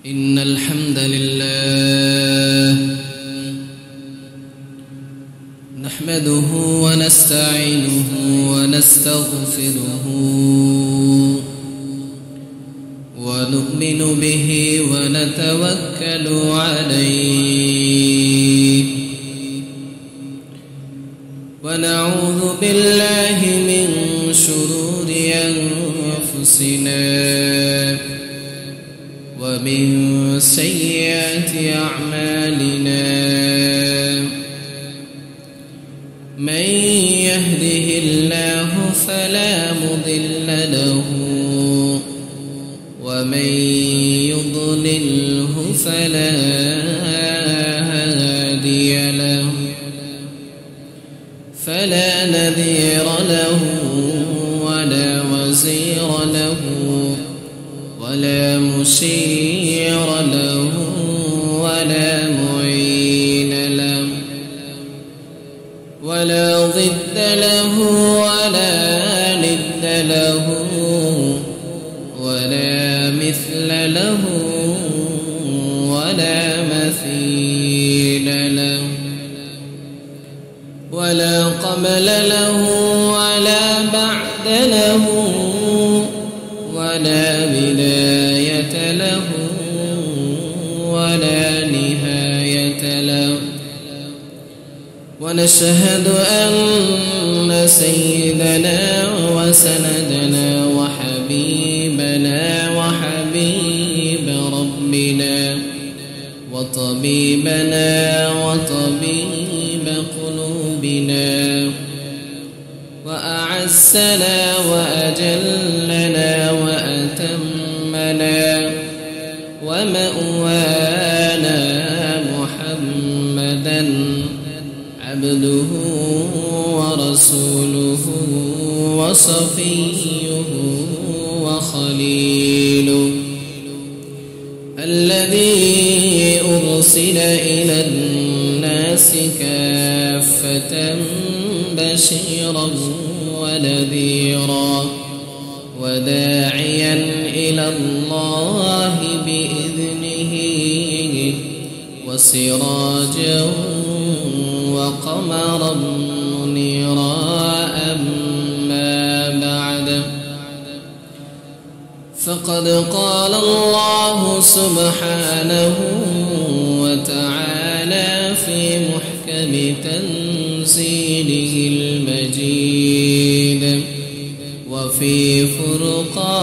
إن الحمد لله نحمده ونستعينه ونستغفره ونؤمن به ونتوكل عليه ونعوذ بالله من شرور أنفسنا ومن سيئات أعمالنا من يهده الله فلا مضل له ومن يضلله فلا هادي له فلا نذير له ولا وزير له ولا مشير له ولا معين له ولا ضد له ولا ند له ولا مثل له ولا مثيل له ولا قبل له ولا بعد له ولا بداية له ولا نهاية له ونشهد أن سيدنا وسندنا وحبيبنا وحبيب ربنا وطبيبنا وطبيب قلوبنا وأعزنا وأجلنا وأتمنا ومأوانا محمدا عبده ورسوله وصفيه وخليله الذي أرسل إلى الناس كافة بشيرا ونذيرا وداعيا إلى الله بإذنه وسراجا وقمرا منيرا أما بعد فقد قال الله سبحانه وتعالى في محكم تنزيله المجيد وفي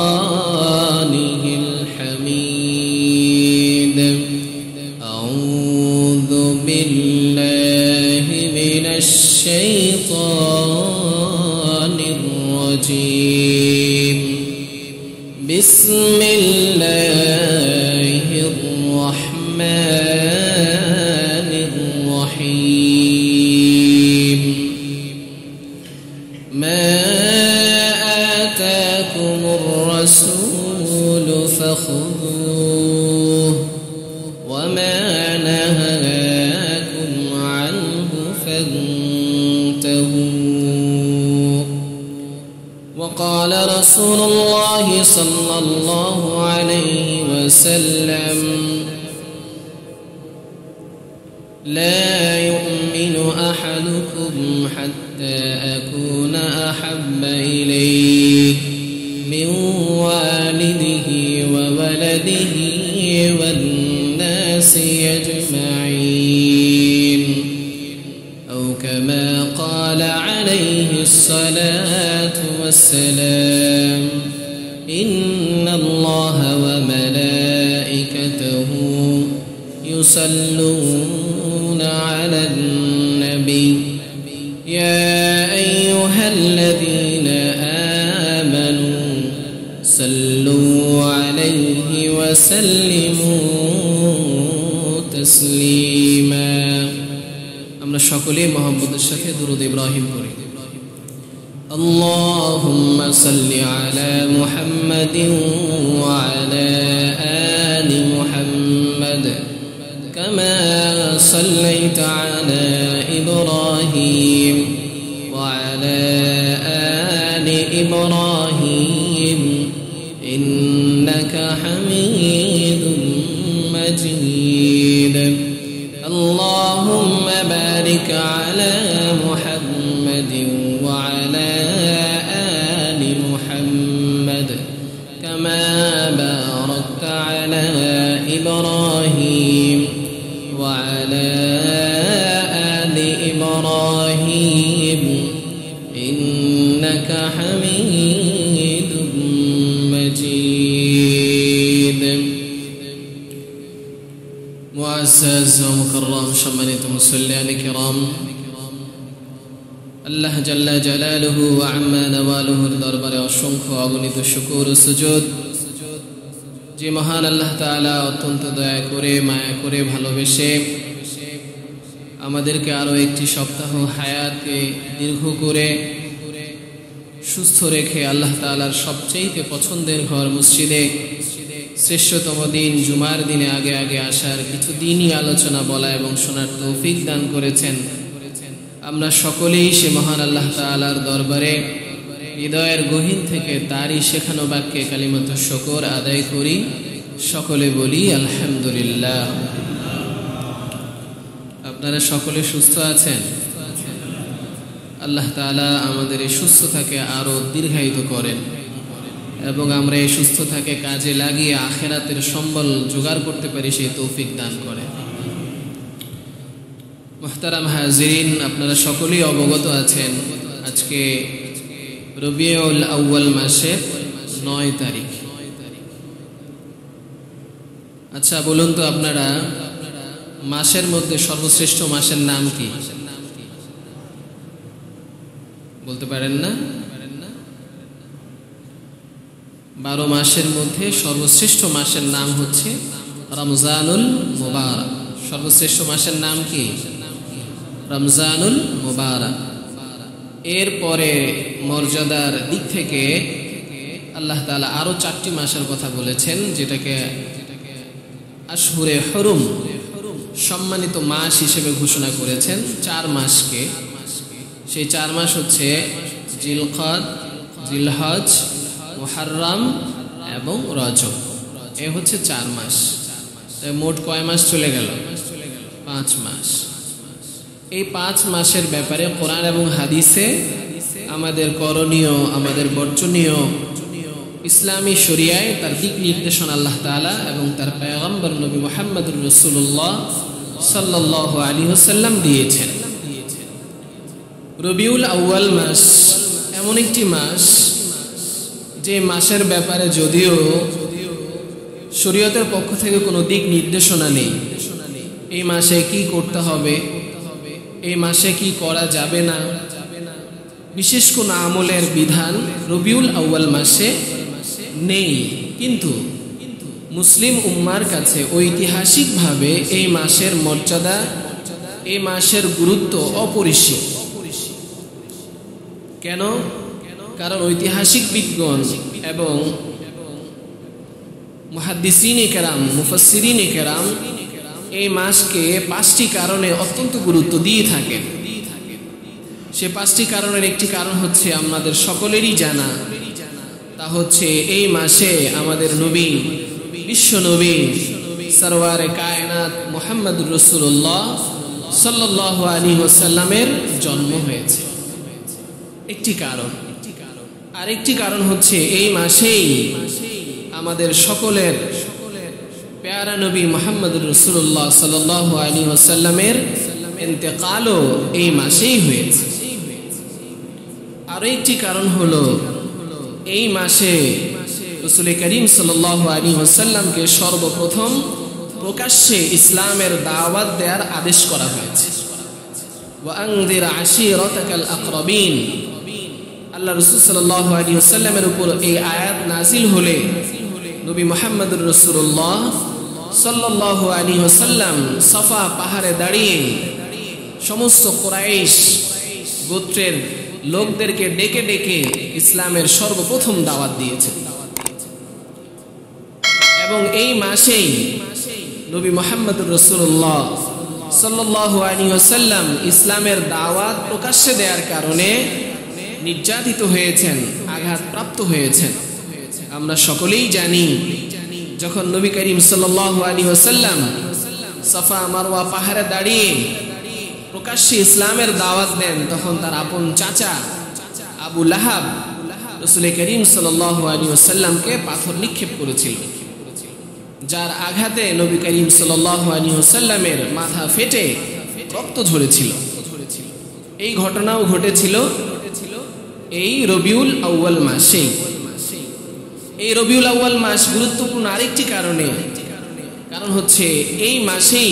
فرقانه الحميد أعوذ بالله من الشيطان الرجيم بسم الله الرحمن الرحيم ما آتاكم الرسول فخذوه وما نهاكم عنه فانتهوا وقال رسول الله صلى الله عليه وسلم لا يؤمن أحدكم حتى أكون أحب إليه من والده وولده والناس أجمعين أو كما قال عليه الصلاة والسلام إن الله وملائكته يصلون على النبي يا أيها الذين آمنوا صلوا عليه وسلموا تسليما আমরা সকলে মুহাম্মদের সাথে দরুদ ইব্রাহিম পড়ি اللهم صل على محمد وعلى آل محمد كما صليت على إبراهيم وعلى آل إبراهيم إنك حميد مجيد اللهم بارك على محمد وعلى آل محمد كما باركت على إبراهيم وعلى آل إبراهيم إنك حميد مجيد معزز ومكرم সম্মানিত মুসল্লিয়ান কিরাম আল্লাহ জাল্লা জালালুহু ওয়া আম্মা নাওয়ালুহুর দরবারে অসংখ্য অগণিত শুকর ও সুজুদ যে মহান আল্লাহ তাআলা অত্যন্ত দয়া করে মায়া করে ভালোবেসে আমাদেরকে আরো একটি সপ্তাহ হায়াতে দীর্ঘ করে সুস্থ রেখে আল্লাহ তাআলার সবচেয়ে পছন্দের ঘর মসজিদে শ্রেষ্ঠতম দিন জুমার দিনে আগে আগে আসার কিছু দিনই আলোচনা বলা এবং শোনার তৌফিক দান করেছেন। আমরা সকলেই সে মহান আল্লাহ তাআলার দরবারে হৃদয়ের গহীন থেকে তারই শেখানো বাক্যে কালিমাত শুকর আদায় করি। সকলে বলি আলহামদুলিল্লাহ। আপনারা সকলে সুস্থ আছেন? আল্লাহ তাআলা আমাদের এই সুস্থতাকে আরো দীর্ঘায়িত করেন এবং আমরা এই সুস্থতাকে কাজে লাগিয়ে আখিরাতের সম্বল জোগাড় করতে পারি সেই তৌফিক দান করেন। মুহতারাম হাজিরিন, আপনারা সকলেই অবগত আছেন আজকে রবিউল আউয়াল মাসের 9 তারিখ। আচ্ছা বলুন তো আপনারা মাসের মধ্যে সর্বশ্রেষ্ঠ মাসের নাম কি? বলতে পারেন না? 12 মাসের মধ্যে সর্বশ্রেষ্ঠ মাসের নাম হচ্ছে রমজানুল মুবারক। সর্বশ্রেষ্ঠ মাসের নাম কি? রমজানুল মুবারক। এরপরে মর্যাদার দিক থেকে আল্লাহ তাআলা আরো 4টি মাসের কথা বলেছেন, যেটাকে আশহুরে হুরুম সম্মানিত মাস হিসেবে ঘোষণা করেছেন। 4 মাসকে, সেই 4 মাস হচ্ছে জিলকদ, জিলহজ, মুহররম এবং রজব। এ হচ্ছে 4 মাস। মোট কয় মাস চলে গেল? 5 মাস। এই 5 মাসের ব্যাপারে কোরআন এবং হাদিসে আমাদের করণীয়, আমাদের বর্জনীয়, ইসলামী শরিয়ায় তার দিক নির্দেশনা আল্লাহ তাআলা এবং তার পয়গম্বর নবী মুহাম্মদুর রাসূলুল্লাহ সাল্লাল্লাহু আলাইহি ওয়াসাল্লাম দিয়েছেন। রবিউল আউয়াল মাস এমন একটি মাস যে মাসের ব্যাপারে যদিও শরীয়তের পক্ষ থেকে কোনো দিক নির্দেশনা নেই, এই মাসে কি করতে হবে, এই মাসে কি করা যাবে না, বিশেষ কোনো আমলের বিধান রবিউল আউয়াল মাসে নেই। কিন্তু মুসলিম উম্মার কাছে ঐতিহাসিকভাবে এই মাসের মর্যাদা, এই মাসের গুরুত্ব অপরিসীম। কেন? কারণ ঐতিহাসিক বিদগণ এবং মুহাদ্দিসিনে কেরাম, মুফাসসিরিনে কেরাম এই মাসকে 5টি কারণে অত্যন্ত গুরুত্ব দিয়ে থাকেন। সে 5টি কারণের একটি কারণ হচ্ছে আমাদের সকলেরই জানা, তা হচ্ছে এই মাসে আমাদের নবী, বিশ্ব নবী সরওয়ারে কায়নাত মুহাম্মদুর রাসূলুল্লাহ সাল্লাল্লাহু আলাইহি ওয়াসাল্লামের জন্ম হয়েছে, একটি কারণ। আরেকটি কারণ হচ্ছে এই মাসেই আমাদের সকলের প্যারা নবী মুহাম্মদুর রাসূলুল্লাহ সাল্লাল্লাহু আলাইহি ওয়াসাল্লামের ইন্তেকালও এই মাসেই হয়েছে। আরেকটি কারণ হলো এই মাসে রাসূল করিম সাল্লাল্লাহু আলাইহি ওয়াসাল্লামকে সর্বপ্রথম প্রকাশ্যে ইসলামের দাওয়াত দেওয়ার আদেশ করা হয়েছে। ওয়া আনযির আশীরাতাকাল আকরাবিন। আল্লাহ রাসূল সাল্লাল্লাহু আলাইহি ওয়াসাল্লামের উপর এই আয়াত নাজিল হলে নবী মুহাম্মদুর রাসূলুল্লাহ সাল্লাল্লাহু আলাইহি ওয়াসাল্লাম সাফা পাহাড়ে দাঁড়িয়ে সমস্ত কুরাইশ গোত্রের লোকদেরকে ডেকে ডেকে ইসলামের সর্বপ্রথম দাওয়াত দিয়েছেন। এবং এই মাসেই নবী মুহাম্মদুর রাসূলুল্লাহ সাল্লাল্লাহু আলাইহি ওয়াসাল্লাম ইসলামের দাওয়াত প্রকাশ্যে দেওয়ার কারণে নির্যাতিত হয়েছেন, আঘাতপ্রাপ্ত হয়েছেন। আমরা সকলেই জানি যখন নবী করিম সাল্লাল্লাহু আলাইহি ওয়াসাল্লাম সাফা মারওয়া পাহাড়ে দাঁড়িয়ে প্রকাশ্যে ইসলামের দাওয়াত দেন, তখন তার আপন চাচা আবু লাহাব রাসূল করিম সাল্লাল্লাহু আলাইহি ওয়াসাল্লামকে পাথর নিক্ষেপ করেছিল, যার আঘাতে নবী করিম সাল্লাল্লাহু আলাইহি ওয়াসাল্লামের মাথা ফেটে রক্ত ঝরেছিল। এই ঘটনাও ঘটেছিল এই রবিউল আউয়াল মাসে। এই রবিউল আউয়াল মাস গুরুত্বপূর্ণ আরেকটি কারণ হচ্ছে এই মাসেই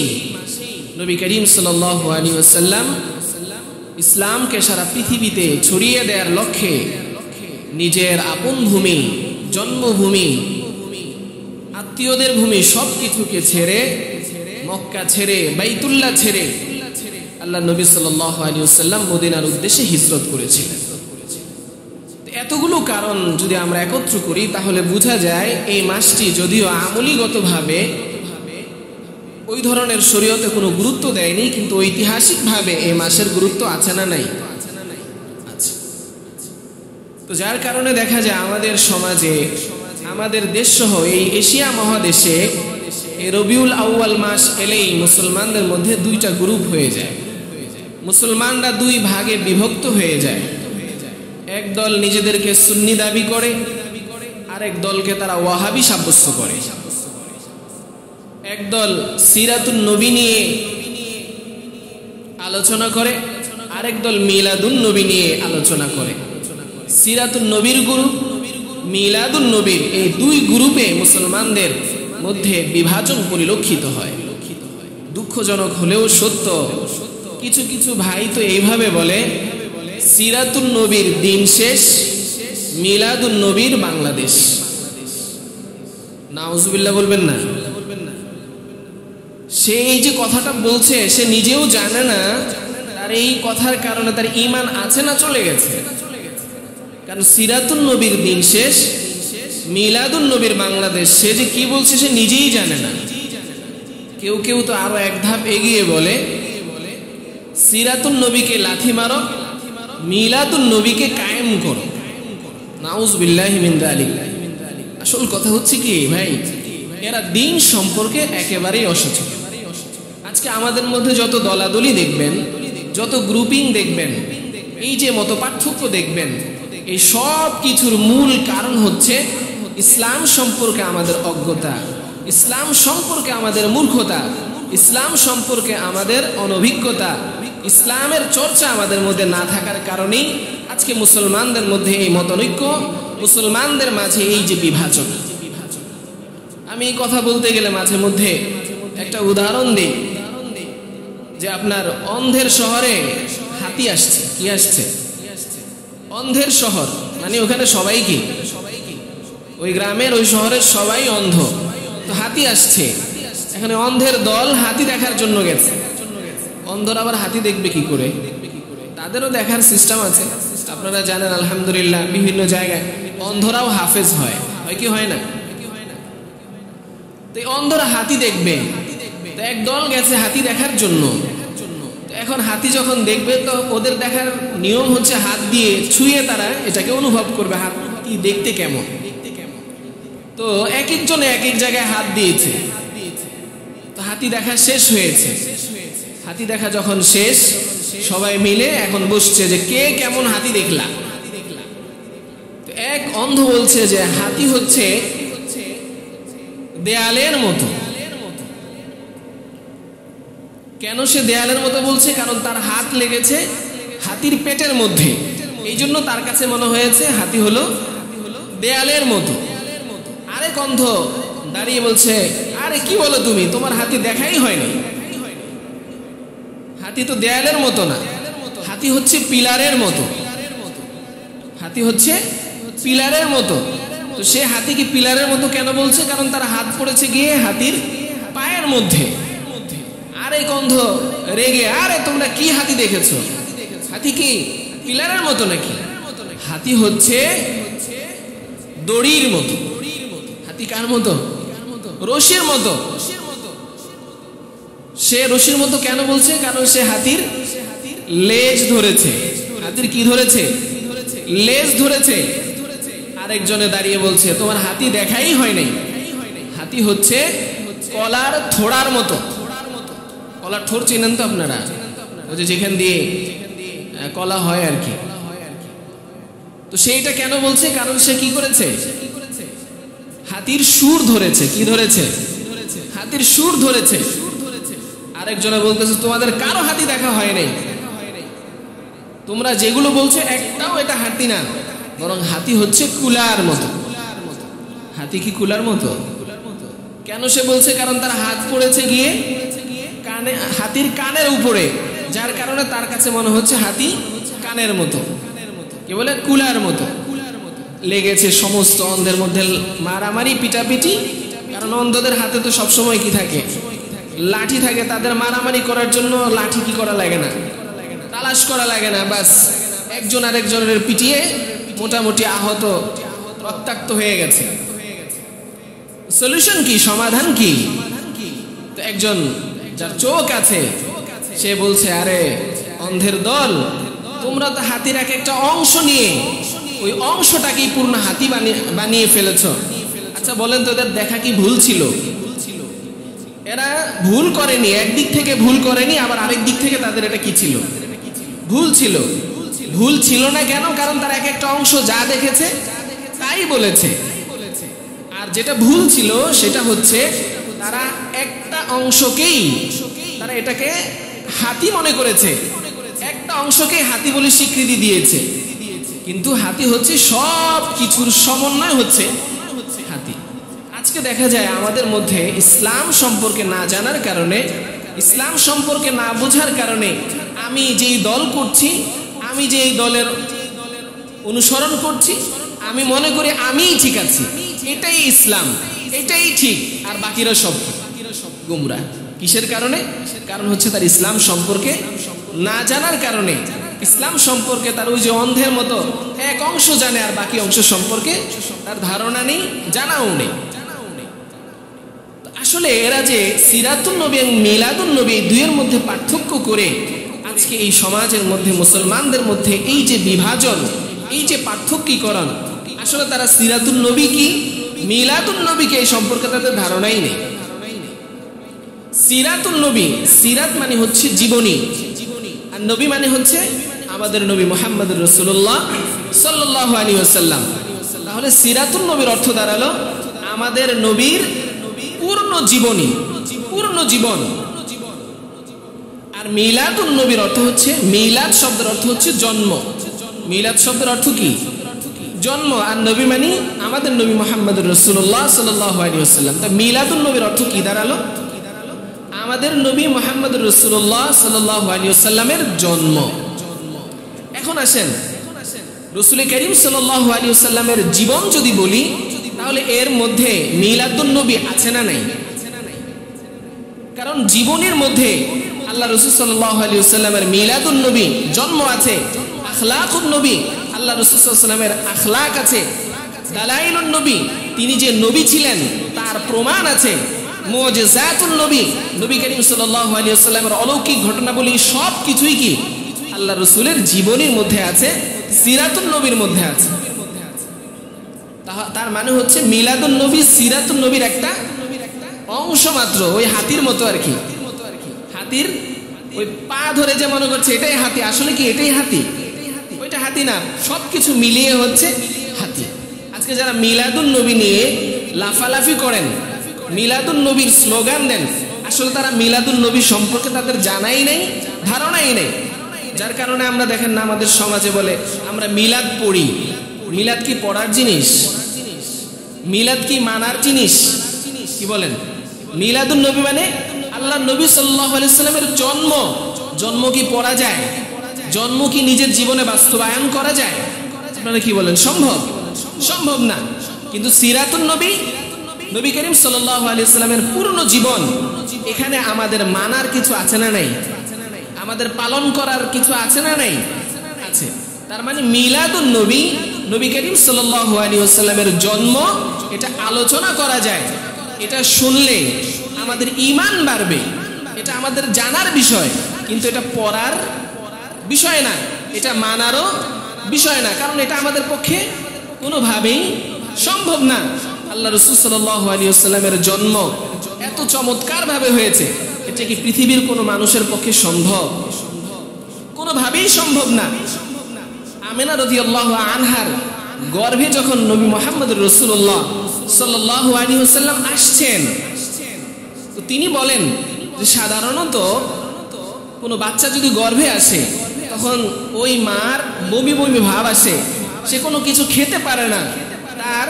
নবী করিম সাল্লাল্লাহু আলাইহি ওয়াসাল্লাম ইসলামকে সারা পৃথিবীতে ছড়িয়ে দেওয়ার লক্ষ্যে নিজের আপন ভূমি, জন্মভূমি, আত্মীয়দের ভূমি সবকিছুকে ছেড়ে, মক্কা ছেড়ে, বাইতুল্লাহ ছেড়ে আল্লাহ নবী সাল্লাল্লাহু আলাইহি ওয়াসাল্লাম মদিনার উদ্দেশ্যে হিজরত করেছিলেন। এতগুলো কারণ যদি আমরা একত্র করি তাহলে বোঝা যায় এই মাসটি যদিও আমলীগতভাবে ওই ধরনের শরীয়তে কোনো গুরুত্ব দেয়নি, কিন্তু ঐতিহাসিকভাবে এই মাসের গুরুত্ব আছে না নাই? আচ্ছা। তো যার কারণে দেখা যায় আমাদের সমাজে, আমাদের দেশ সহ এই এশিয়া মহাদেশে এই রবিউল আউয়াল মাস এলেই মুসলমানদের মধ্যে দুইটা গ্রুপ হয়ে যায়। মুসলমানরা দুই ভাগে বিভক্ত হয়ে যায়। এক দল নিজেদেরকে সুন্নি দাবি করে, আরেক দলকে তারা ওয়াহাবি সাব্যস্ত করে। একদল সিরাতুন নবী নিয়ে আলোচনা করে, আরেক দল মিলাদুন নবী নিয়ে আলোচনা করে। সিরাতুন নবীর গ্রুপ, মিলাদুন নবীর, এই দুই গ্রুপে মুসলমানদের মধ্যে বিভাজন পরিলক্ষিত হয়। দুঃখজনক হলেও সত্য, কিছু কিছু ভাই তো এইভাবে বলে সিরাতুন নবীর দিন শেষ, মিলাদুন নবীর বাংলাদেশ। নাউজুবিল্লাহ বলবেন না। সে এই যে কথাটা বলছে সে নিজেও জানে না তার এই কথার কারণে তার ঈমান আছে না চলে গেছে। কারণ সিরাতুন নবীর দিন শেষ, মিলাদুন নবীর বাংলাদেশ, সে যে কি বলছে সে নিজেই জানে না। কেউ কেউ তো আরো এক ধাপ এগিয়ে বলে সিরাতুন নবীকে লাথি মারো, মিলাদুন নবীকে কায়েম করো। নাউজুবিল্লাহি মিন যালিক। আসল কথা হচ্ছে কি ভাই, এরা দিন সম্পর্কে একেবারেই অসচেতন। আজকে আমাদের মধ্যে যত দলাদলি দেখবেন, যত গ্রুপিং দেখবেন, এই যে মত পার্থক্য দেখবেন, এই সব কিছুর মূল কারণ হচ্ছে ইসলাম সম্পর্কে আমাদের অজ্ঞতা, ইসলাম সম্পর্কে আমাদের মূর্খতা, ইসলাম সম্পর্কে আমাদের অনভিজ্ঞতা, ইসলামের চর্চা আমাদের মধ্যে না থাকার কারণেই আজকে মুসলমানদের মধ্যে এই মতানৈক্য, মুসলমানদের মাঝে এই যে বিভাজন। আমি এই কথা বলতে গেলে মাঝে মধ্যে একটা উদাহরণ দিই যে আপনার অন্ধের শহরে হাতি আসছে। কি আসছে? অন্ধের শহর, মানে ওখানে সবাই কি, ওই গ্রামের ওই শহরের সবাই অন্ধ, তো হাতি আসছে। এখানে অন্ধের দল হাতি দেখার জন্য গেছে। অন্ধরা আবার হাতি দেখবে কি করে? তাদেরও দেখার সিস্টেম আছে। আপনারা জানেন আলহামদুলিল্লাহ বিভিন্ন জায়গায় অন্ধরাও হাফেজ হয় কি হয় না? তো অন্ধরা হাতি দেখবে, তো এক দল গেছে হাতি দেখার জন্য। এখন হাতি যখন দেখবে তো ওদের দেখার নিয়ম হচ্ছে হাত দিয়ে ছুঁয়ে তারা এটাকে অনুভব করবে হাতি দেখতে কেমন। তো এক একজনে এক এক জায়গায় হাত দিয়েছে, তো হাতি দেখা শেষ হয়েছে। হাতি দেখা যখন শেষ, সবাই মিলে এখন বসছে যে কে কেমন হাতি দেখলা। তো এক অন্ধ বলছে যে হাতি হচ্ছে দেয়ালের মতো। কেন সে দেয়ালের মতো বলছে? কারণ তার হাত লেগেছে হাতির পেটের মধ্যে, এই জন্য তার কাছে মনে হয়েছে হাতি হলো দেয়ালের মতো। আরেক অন্ধ দাঁড়িয়ে বলছে, আরে কি বলো তুমি, তোমার হাতি দেখাই হয়নি, হাতি তো দেয়ালের মতো না, হাতি হচ্ছে পিলারের মতো, হাতি হচ্ছে পিলারের মতো। তো সে হাতিকে পিলারের মতো কেন বলছে? কারণ তার হাত পড়েছে গিয়ে হাতির পায়ের মধ্যে। আরেক অন্ধ রেগে, আরে তোমরা কি হাতি দেখেছো? হাতি কি পিলারের মতো নাকি? হাতি হচ্ছে দড়ির মতো। হাতি কার মতো? রশির মতো। সে রশির মতো কেন বলছে? কারণ সে হাতির লেজ ধরেছে। হাতির কি ধরেছে? লেজ ধরেছে। আরেকজনে দাঁড়িয়ে বলছে তোমার হাতি দেখাই হয় নাই, হাতি হচ্ছে কলার থোড়ার মতো। কলার থোড় চেনেন তো আপনারা, ওই যে যেখান দিয়ে কলা হয় আর কি। তো সেইটা কেন বলছে? কারণ সে কি করেছে? হাতির সুর ধরেছে। কি ধরেছে? হাতির সুর ধরেছে। আরেকজনে বলতেছে তোমাদের কারো হাতি দেখা হয় নাই, তোমরা যেগুলো বলছো একটাও এটা হাতি না, বরং হাতি হচ্ছে কুলার মতো। হাতি কি কুলার মতো? কেন সে বলছে? কারণ তার হাত পড়েছে গিয়ে কানে, হাতির কানের উপরে, যার কারণে তার কাছে মনে হচ্ছে হাতি কানের মতো, কি বলে কুলার মতো। লেগেছে সমস্ত অন্ধের মধ্যে মারামারি পিটাপিটি, কারণ অন্ধদের হাতে তো সবসময় কি থাকে? লাঠি থাকে। তাদের মারামারি করার জন্য লাঠি কি করা লাগে না, তালাশ করা লাগে না, বাস একজন আরেকজনের পিটিয়ে মোটামুটি আহত রক্তাক্ত হয়ে গেছে। সলিউশন কি? সমাধান কি? তো একজন যার চোখ আছে সে বলছে আরে অন্ধের দল, তোমরা তো হাতির এক একটা অংশ নিয়ে ওই অংশটাকেই পূর্ণ হাতি বানিয়ে ফেলেছ। আচ্ছা বলেন তো এদের দেখা কি ভুল ছিল? এরা ভুল করেনি, একদিক থেকে ভুল করেনি, আবার আরেক দিক থেকে তাদের এটা কি ছিল? ভুল ছিল। ভুল ছিল না কেন? কারণ তারা এক একটা অংশ যা দেখেছে তাই বলেছে। আর যেটা ভুল ছিল সেটা হচ্ছে তারা একটা অংশকেই, তারা এটাকে হাতি মনে করেছে, একটা অংশকে হাতি বলে স্বীকৃতি দিয়েছে। কিন্তু হাতি হচ্ছে সব কিছুর সমন্বয়, হচ্ছে হাতি। আজকে দেখা যায় আমাদের মধ্যে ইসলাম সম্পর্কে না জানার কারণে, ইসলাম সম্পর্কে না বোঝার কারণে আমি যেই দল করছি, আমি যেই দলের অনুসরণ করছি, আমি মনে করি আমিই ঠিক আছি, এটাই ইসলাম, এটাই ঠিক, আর বাকিরা সব গুমরাহ। কিসের কারণে? কারণ হচ্ছে তার ইসলাম সম্পর্কে না জানার কারণে। ইসলাম সম্পর্কে তার ওই যে অন্ধের মতো এক অংশ জানে, আর বাকি অংশ সম্পর্কে তার ধারণা নেই, জানাও নেই। আসলে এরা যে সিরাতুন নবী এবং মিলাদুন নবী দুইয়ের মধ্যে পার্থক্য করে আজকে এই সমাজের মধ্যে মুসলমানদের মধ্যে এই যে বিভাজন, এই যে পার্থক্যীকরণ, আসলে তারা সিরাতুন নবী কি মিলাদুন নবীকে এই সম্পর্কে তাদের ধারণাই নেই। সিরাতুন নবী, সিরাত মানে হচ্ছে জীবনী, আর নবী মানে হচ্ছে আমাদের নবী মুহাম্মদুর রাসূলুল্লাহ সাল্লাল্লাহু আলাইহি ওয়াসাল্লাম। তাহলে সিরাতুন নবীর অর্থ দাঁড়ালো আমাদের নবীর পূর্ণ জীবনী, পূর্ণ জীবন। আর মিলাদুন নবীর অর্থ হচ্ছে, মিলাদ শব্দের অর্থ হচ্ছে জন্ম। মিলাদ শব্দের অর্থ কি? জন্ম। আর নবী মানে আমাদের নবী মুহাম্মদুর রাসূলুল্লাহ সাল্লাল্লাহু আলাইহি ওয়াসাল্লাম। তা মিলাদুন নবীর অর্থ কি দাঁড়ালো? আমাদের নবী মুহাম্মদুর রাসূলুল্লাহ সাল্লাল্লাহু আলাইহি ওয়াসাল্লামের জন্ম। এখন আসেন রাসূল করিম সাল্লাল্লাহু আলাইহি ওয়াসাল্লামের জীবন যদি বলি, তাহলে এর মধ্যে মিলাদুন নবী আছে না নাই? কারণ জীবনের মধ্যে আল্লাহ রাসূল সাল্লাল্লাহু আলাইহি ওয়াসাল্লামের মিলাদুন নবী জন্ম আছে, আখলাকুন নবী আল্লাহ রাসূল সাল্লাল্লাহু আলাইহি ওয়াসাল্লামের আখলাক আছে, দালাইলুন নবী তিনি যে নবী ছিলেন তার প্রমাণ আছে, মুজিজাতুন নবী নবী করিম সাল্লাল্লাহু আলাইহি ওয়াসাল্লামের অলৌকিক ঘটনাবলী সব কিছুই কি আল্লাহ রাসূলের জীবনীর মধ্যে আছে, সিরাতুন নবীর মধ্যে আছে। তার মানে হচ্ছে মিলাদুন নবী সিরাতুন নবীর একটা অংশ মাত্র, ওই হাতির মতো আর কি। হাতির ওই পা ধরে যে মনে করছে এটাই হাতি, আসলে কি এটাই হাতি? ওইটা হাতি না, সবকিছু মিলিয়ে হচ্ছে হাতি। আজকে যারা মিলাদুন নবী নিয়ে লাফালাফি করেন, মিলাদুন নবীর স্লোগান দেন, আসলে তারা মিলাদুন নবী সম্পর্কে তাদের জানাই নেই, ধারণাই নেই। যার কারণে আমরা দেখেন না আমাদের সমাজে বলে আমরা মিলাদ পড়ি। মিলাদ কি পড়ার জিনিস? মিলাদ কি মানার জিনিস? কি বলেন? মিলাদুন নবী মানে আল্লাহ নবী সাল্লাল্লাহু আলাইহি ওয়াসাল্লামের জন্ম। জন্ম কি পড়া যায়? জন্ম কি নিজের জীবনে বাস্তবায়ন করা যায়? আপনারা কি বলেন? সম্ভব? সম্ভব না। কিন্তু সিরাতুন নবী, নবী করিম সাল্লাল্লাহু আলাইহি ওয়াসাল্লামের পূর্ণ জীবন, এখানে আমাদের মানার কিছু আছে না নাই? আমাদের পালন করার কিছু আছে না নাই? আছে। তার মানে মিলাদুন নবী, নবী করিম সাল্লাল্লাহু আলাইহি ওয়াসাল্লামের জন্ম, এটা আলোচনা করা যায়, এটা শুনলে আমাদের ঈমান বাড়বে, এটা আমাদের জানার বিষয়, কিন্তু এটা পড়ার বিষয় না, এটা মানারও বিষয় না, কারণ এটা আমাদের পক্ষে কোনোভাবেই সম্ভব না। আল্লাহ রাসূল সাল্লাল্লাহু আলাইহি ওয়াসাল্লামের জন্ম এত চমৎকার ভাবে হয়েছে, এটা কি পৃথিবীর কোনো মানুষের পক্ষে সম্ভব? কোনোভাবেই সম্ভব না। আমিনা রাদিয়াল্লাহু আনহার গর্ভে যখন নবী মুহাম্মদুর রাসূলুল্লাহ সাল্লাল্লাহু আলাইহি ওয়াসাল্লাম আসছেন, তো তিনি বলেন যে সাধারণত কোনো বাচ্চা যদি গর্ভে আসে তখন ওই মার বমি বমি ভাব আসে, সে কোনো কিছু খেতে পারে না, তার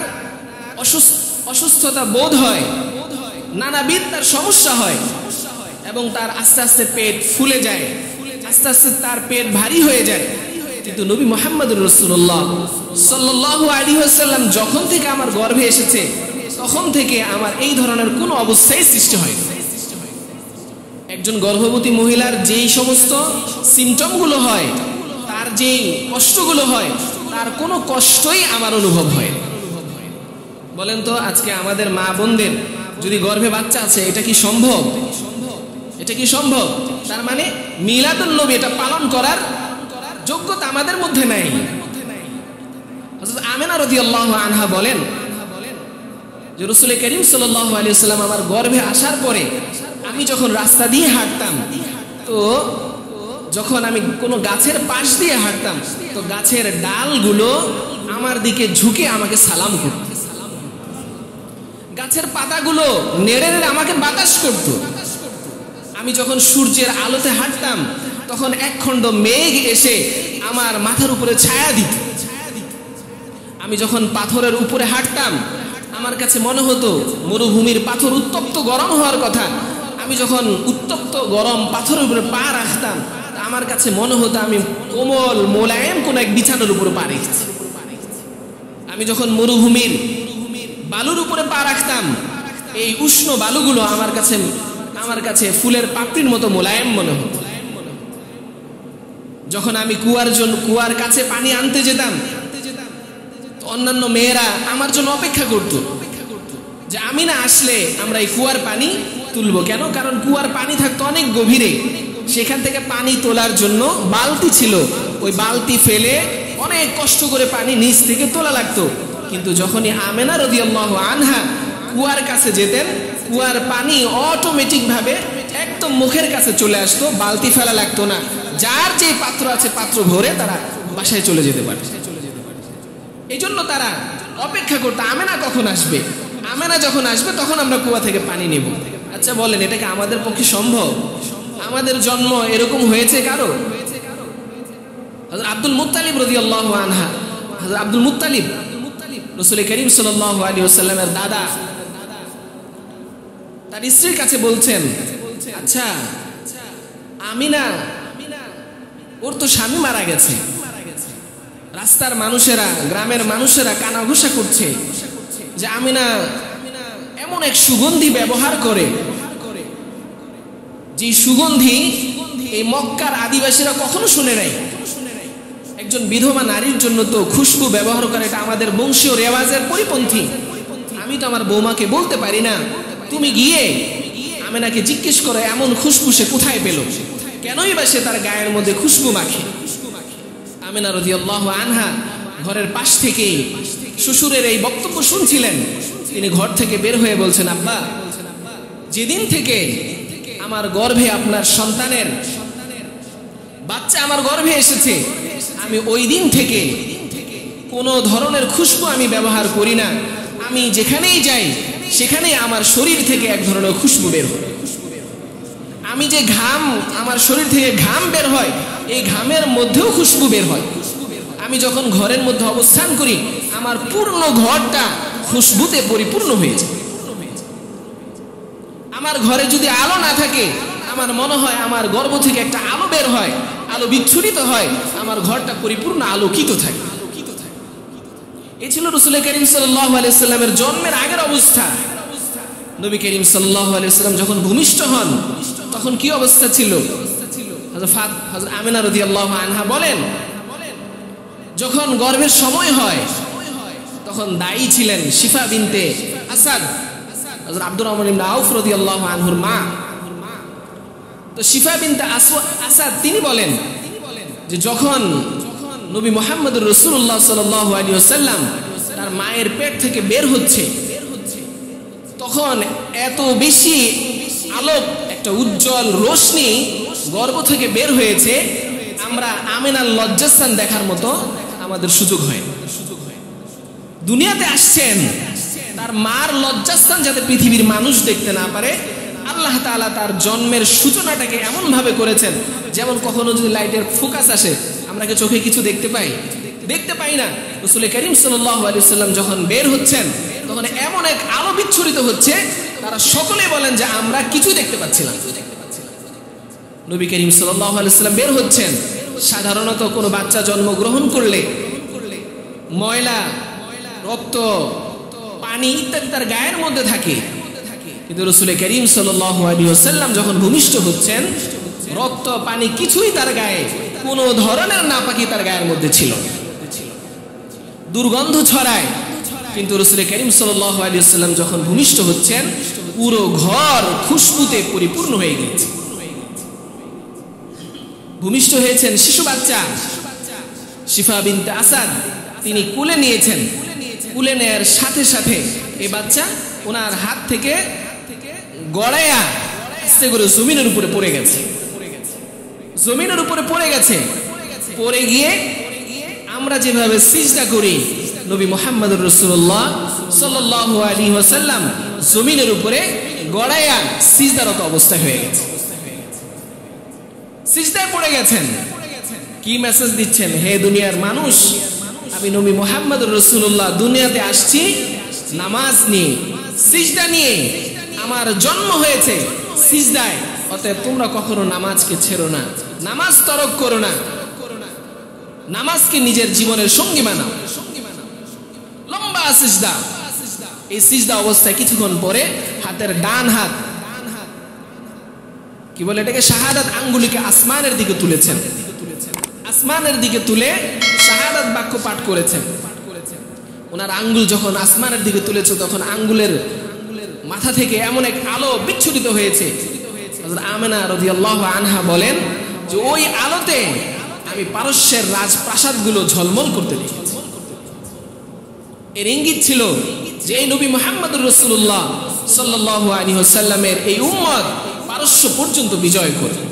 অসুস্থতা বোধ হয়, নানাবিধ তার সমস্যা হয় এবং তার আস্তে আস্তে পেট ফুলে যায়, আস্তে আস্তে তার পেট ভারী হয়ে যায়। কিন্তু নবী মুহাম্মদুর রাসূলুল্লাহ সাল্লাল্লাহু আলাইহি ওয়াসাল্লাম যখন থেকে আমার গর্ভে এসেছে তখন থেকে আমার এই ধরনের কোনো অবস্থাই সৃষ্টি হয়নি। একজন গর্ভবতী মহিলার যেই সমস্ত সিমটমগুলো হয়, তার যেই কষ্টগুলো হয়, তার কোনো কষ্টই আমার অনুভব হয়। বলেন তো আজকে আমাদের মা বোনদের যদি গর্ভে বাচ্চা আছে, এটা কি সম্ভব? এটা কি সম্ভব? তার মানে মিলাদুন নবী এটা পালন করার যোগ্যতা আমাদের মধ্যে নাই। হযরত আমিনা রাদিয়াল্লাহু আনহা বলেন যে রাসূল করিম সাল্লাল্লাহু আলাইহি ওয়াসাল্লাম আমার গর্ভে আসার পরে আমি যখন রাস্তা দিয়ে হাঁটতাম, তো যখন আমি কোনো গাছের পাশ দিয়ে হাঁটতাম, তো গাছের ডালগুলো আমার দিকে ঝুঁকে আমাকে সালাম করত, গাছের পাতাগুলো নেড়ে নেড়ে আমাকে বাতাস করত। আমি যখন সূর্যের আলোতে হাঁটতাম তখন একখণ্ড মেঘ এসে আমার মাথার উপরে ছায়া দিত। আমি যখন পাথরের উপরে হাঁটতাম আমার কাছে মনে হতো মরুভূমির পাথর উত্তপ্ত গরম হওয়ার কথা। আমি যখন উত্তপ্ত গরম পাথরের উপরে পা রাখতাম আমার কাছে মনে হতো আমি কোমল মোলায়েম কোন এক বিছানার উপরে পা রেখেছি। আমি যখন মরুভূমির বালুর উপরে পা রাখতাম এই উষ্ণ বালুগুলো আমার কাছে ফুলের পাপড়ির মতো মোলায়েম মনে হতো। যখন আমি কুয়ার কাছে পানি আনতে যেতাম, অন্যান্য মেয়েরা আমার জন্য অপেক্ষা করত যে আমি না আসলে আমরা এই কুয়ার পানি তুলবো। কেন? কারণ কুয়ার পানি থাকতো অনেক গভীরে, সেখান থেকে পানি তোলার জন্য বালতি ছিল, ওই বালতি ফেলে অনেক কষ্ট করে পানি নিচ থেকে তোলা লাগতো। কিন্তু যখনই আমিনা রাদিয়াল্লাহু আনহা কুয়ার কাছে যেতেন, কুয়ার পানি অটোমেটিক ভাবে একদম মুখের কাছে চলে আসতো, বালতি ফেলা লাগতো না। যার যে পাত্র আছে পাত্র ভরে তারা বাসায় চলে যেতে পারে। এই জন্য তারা অপেক্ষা করতো আমিনা কখন আসবে, আমিনা যখন আসবে তখন আমরা কুয়া থেকে পানি নেব। আচ্ছা বলেন, এটা কি আমাদের পক্ষে সম্ভব? আমাদের জন্ম এরকম হয়েছে কারো? হযরত আব্দুল মুত্তালিব রাদিয়াল্লাহু আনহা, হযরত আব্দুল মুত্তালিব রাসূল করিম সাল্লাল্লাহু আলাইহি ওয়াসাল্লামের দাদা, তার স্ত্রীর কাছে বলছেন, আচ্ছা আমিনা, ওর তো স্বামী মারা গেছে, রাস্তার মানুষেরা, গ্রামের মানুষেরা কানাঘুষা করছে যে আমিনা এমন এক সুগন্ধি ব্যবহার করে, যে সুগন্ধি এই মক্কার আদিবাসীরা কখনো শুনে নাই। একজন বিধবা নারীর জন্য তো খুশবু ব্যবহার করে, এটা আমাদের বংশীয় রেওয়াজের পরিপন্থী। আমি তো আমার বৌমাকে বলতে পারি না, তুমি গিয়ে আমিনাকে জিজ্ঞেস করো এমন খুশবু সে কোথায় পেল, কেনই বা সে তার গায়ের মধ্যে খুশবু মাখে। আমিনা রাদিয়াল্লাহু আনহা ঘরের পাশ থেকে শ্বশুরের এই বক্তব্য শুনছিলেন। তিনি ঘর থেকে বের হয়ে বলছেন, আব্বা, যেদিন থেকে আমার গর্ভে আপনার সন্তানের বাচ্চা আমার গর্ভে এসেছে, আমি ওই দিন থেকে কোনো ধরনের খুশবু আমি ব্যবহার করি না। আমি যেখানেই যাই সেখানেই আমার শরীর থেকে এক ধরনের খুশবু বের হয়। আমি যে ঘাম, আমার শরীর থেকে ঘাম বের হয়, এই ঘামের মধ্যেও খুশবু বের হয়। আমি যখন ঘরের মধ্যে অবস্থান করি আমার পূর্ণ ঘরটা খুশবুতে পরিপূর্ণ হয়েছে। আমার ঘরে যদি আলো না থাকে আমার মনে হয় আমার গর্ভ থেকে একটা আলো বের হয়, আলো বিচ্ছুরিত হয়, আমার ঘরটা পরিপূর্ণ আলোকিত থাকে। এই ছিল রাসূল করিম সাল্লাল্লাহু আলাইহি ওয়াসাল্লামের জন্মের আগের অবস্থা। নবী করিম সাল্লাল্লাহু আলাইহি ওয়াসাল্লাম যখন ভূমিষ্ঠ হন তখন কি অবস্থা ছিল? হযরত আমিনা রাদিয়াল্লাহু আনহা বলেন, যখন গর্ভের সময় হয় তখন দায়ী ছিলেন শিফা বিনতে আসাদ, হযরত আব্দুর রহমান ইবনে আউফ রাদিয়াল্লাহু আনহুর মা। তো শিফা বিনতে আসাদ তিনি বলেন যে যখন নবী মুহাম্মদুর রাসূলুল্লাহ সাল্লাল্লাহু আলাইহি ওয়াসাল্লাম তার মায়ের পেট থেকে বের হচ্ছে, তখন এত বেশি আলোক, একটা উজ্জ্বল রোশনি গর্ভ থেকে বের হয়েছে, আমরা আমেনার লজ্জাস্থান দেখার মতো আমাদের সুযোগ হয়। দুনিয়াতে আসছেন, তার মার লজ্জাস্থান যাতে পৃথিবীর মানুষ দেখতে না পারে, আল্লাহ তাআলা তার জন্মের সূচনাটাকে এমন ভাবে করেছেন, যেমন কখনো যদি লাইটের ফোকাস আসে আমরা কি চোখে কিছু দেখতে পাই? দেখতে পাই না। রাসূল করিম সাল্লাল্লাহু আলাইহি ওয়াসাল্লাম যখন বের হচ্ছেন, তখন এমন এক আলো বিচ্ছুরিত হচ্ছে, তারা সকলে বলেন যে আমরা কিছু দেখতে পাচ্ছি না। নবী করিম সাল্লাল্লাহু আলাইহি ওয়াসাল্লাম বের হচ্ছেন। সাধারণত কোনো বাচ্চা জন্মগ্রহণ করলে ময়লা, রক্ত, পানি ইত্যাদি তার গায়ের মধ্যে থাকে, কিন্তু রাসূল করিম সাল্লাল্লাহু আলাইহি ওয়াসাল্লাম যখন ভূমিষ্ঠ হচ্ছেন, রক্ত পানি কিছুই তার গায়ে, কোনো ধরনের নাপাকি তার গায়ের মধ্যে ছিল। দুর্গন্ধ ছড়ায়, কিন্তু রাসূল করিম সাল্লাল্লাহু আলাইহি ওয়াসাল্লাম যখন ভূমিষ্ঠ হচ্ছেন, পুরো ঘর খুশবুতে পরিপূর্ণ হয়ে গেছে। ভূমিষ্ঠ হয়েছেন শিশু বাচ্চা শিফা বিনতে আসাদ, তিনি কুলে নিয়েছেন। কুলে নেয়ার সাথে সাথে এই বাচ্চা ওনার হাত থেকে গড়াইয়া আস্তে করে জমিনের উপরে পড়ে গেছে। জমিনের উপরে পড়ে গেছে। পড়ে গিয়ে আমরা যেভাবে সিজদা করি, নবী মুহাম্মদুর রাসূলুল্লাহ সাল্লাল্লাহু আলাইহি ওয়াসাল্লাম জমিনের উপরে গড়াইয়া সিজদারত অবস্থায় হয়ে গেছে, সিজদায় পড়ে গেছেন। কি মেসেজ দিচ্ছেন? হে দুনিয়ার মানুষ, আমি নবী মুহাম্মদুর রাসূলুল্লাহ দুনিয়াতে আসছি নামাজ নিয়ে, সিজদা নিয়ে। আমার জন্ম হয়েছে সিজদায়, অতএব তোমরা কখনো নামাজকে ছেড়ো না, নামাজ তরক করো না, নামাজকে নিজের জীবনের সঙ্গী বানাও। লম্বা সিজদা। এই সিজদা অবস্থায় কিছুক্ষণ পরে হাতের ডান হাত, কি বলে এটাকে, শাহাদাত আঙ্গুলিকে আসমানের দিকে তুলেছেন। আসমানের দিকে তুলে শাহাদাত বাক্য পাঠ করেছেন। ওনার আঙ্গুল যখন আসমানের দিকে তুলেছে, তখন আঙ্গুলের মাথা থেকে এমন এক আলো বিচ্ছুরিত হয়েছে। হযরত আমেনা রাদিয়াল্লাহু আনহা বলেন যে ওই আলোতে আমি পারস্যের রাজপ্রাসাদগুলো ঝলমল করতে দেখেছি। এর ইঙ্গিত ছিল যে এই নবী মুহাম্মদুর রাসূলুল্লাহ সাল্লাল্লাহু আলাইহি ওয়াসাল্লামের এই উম্মত পারস্য পর্যন্ত বিজয় করবে।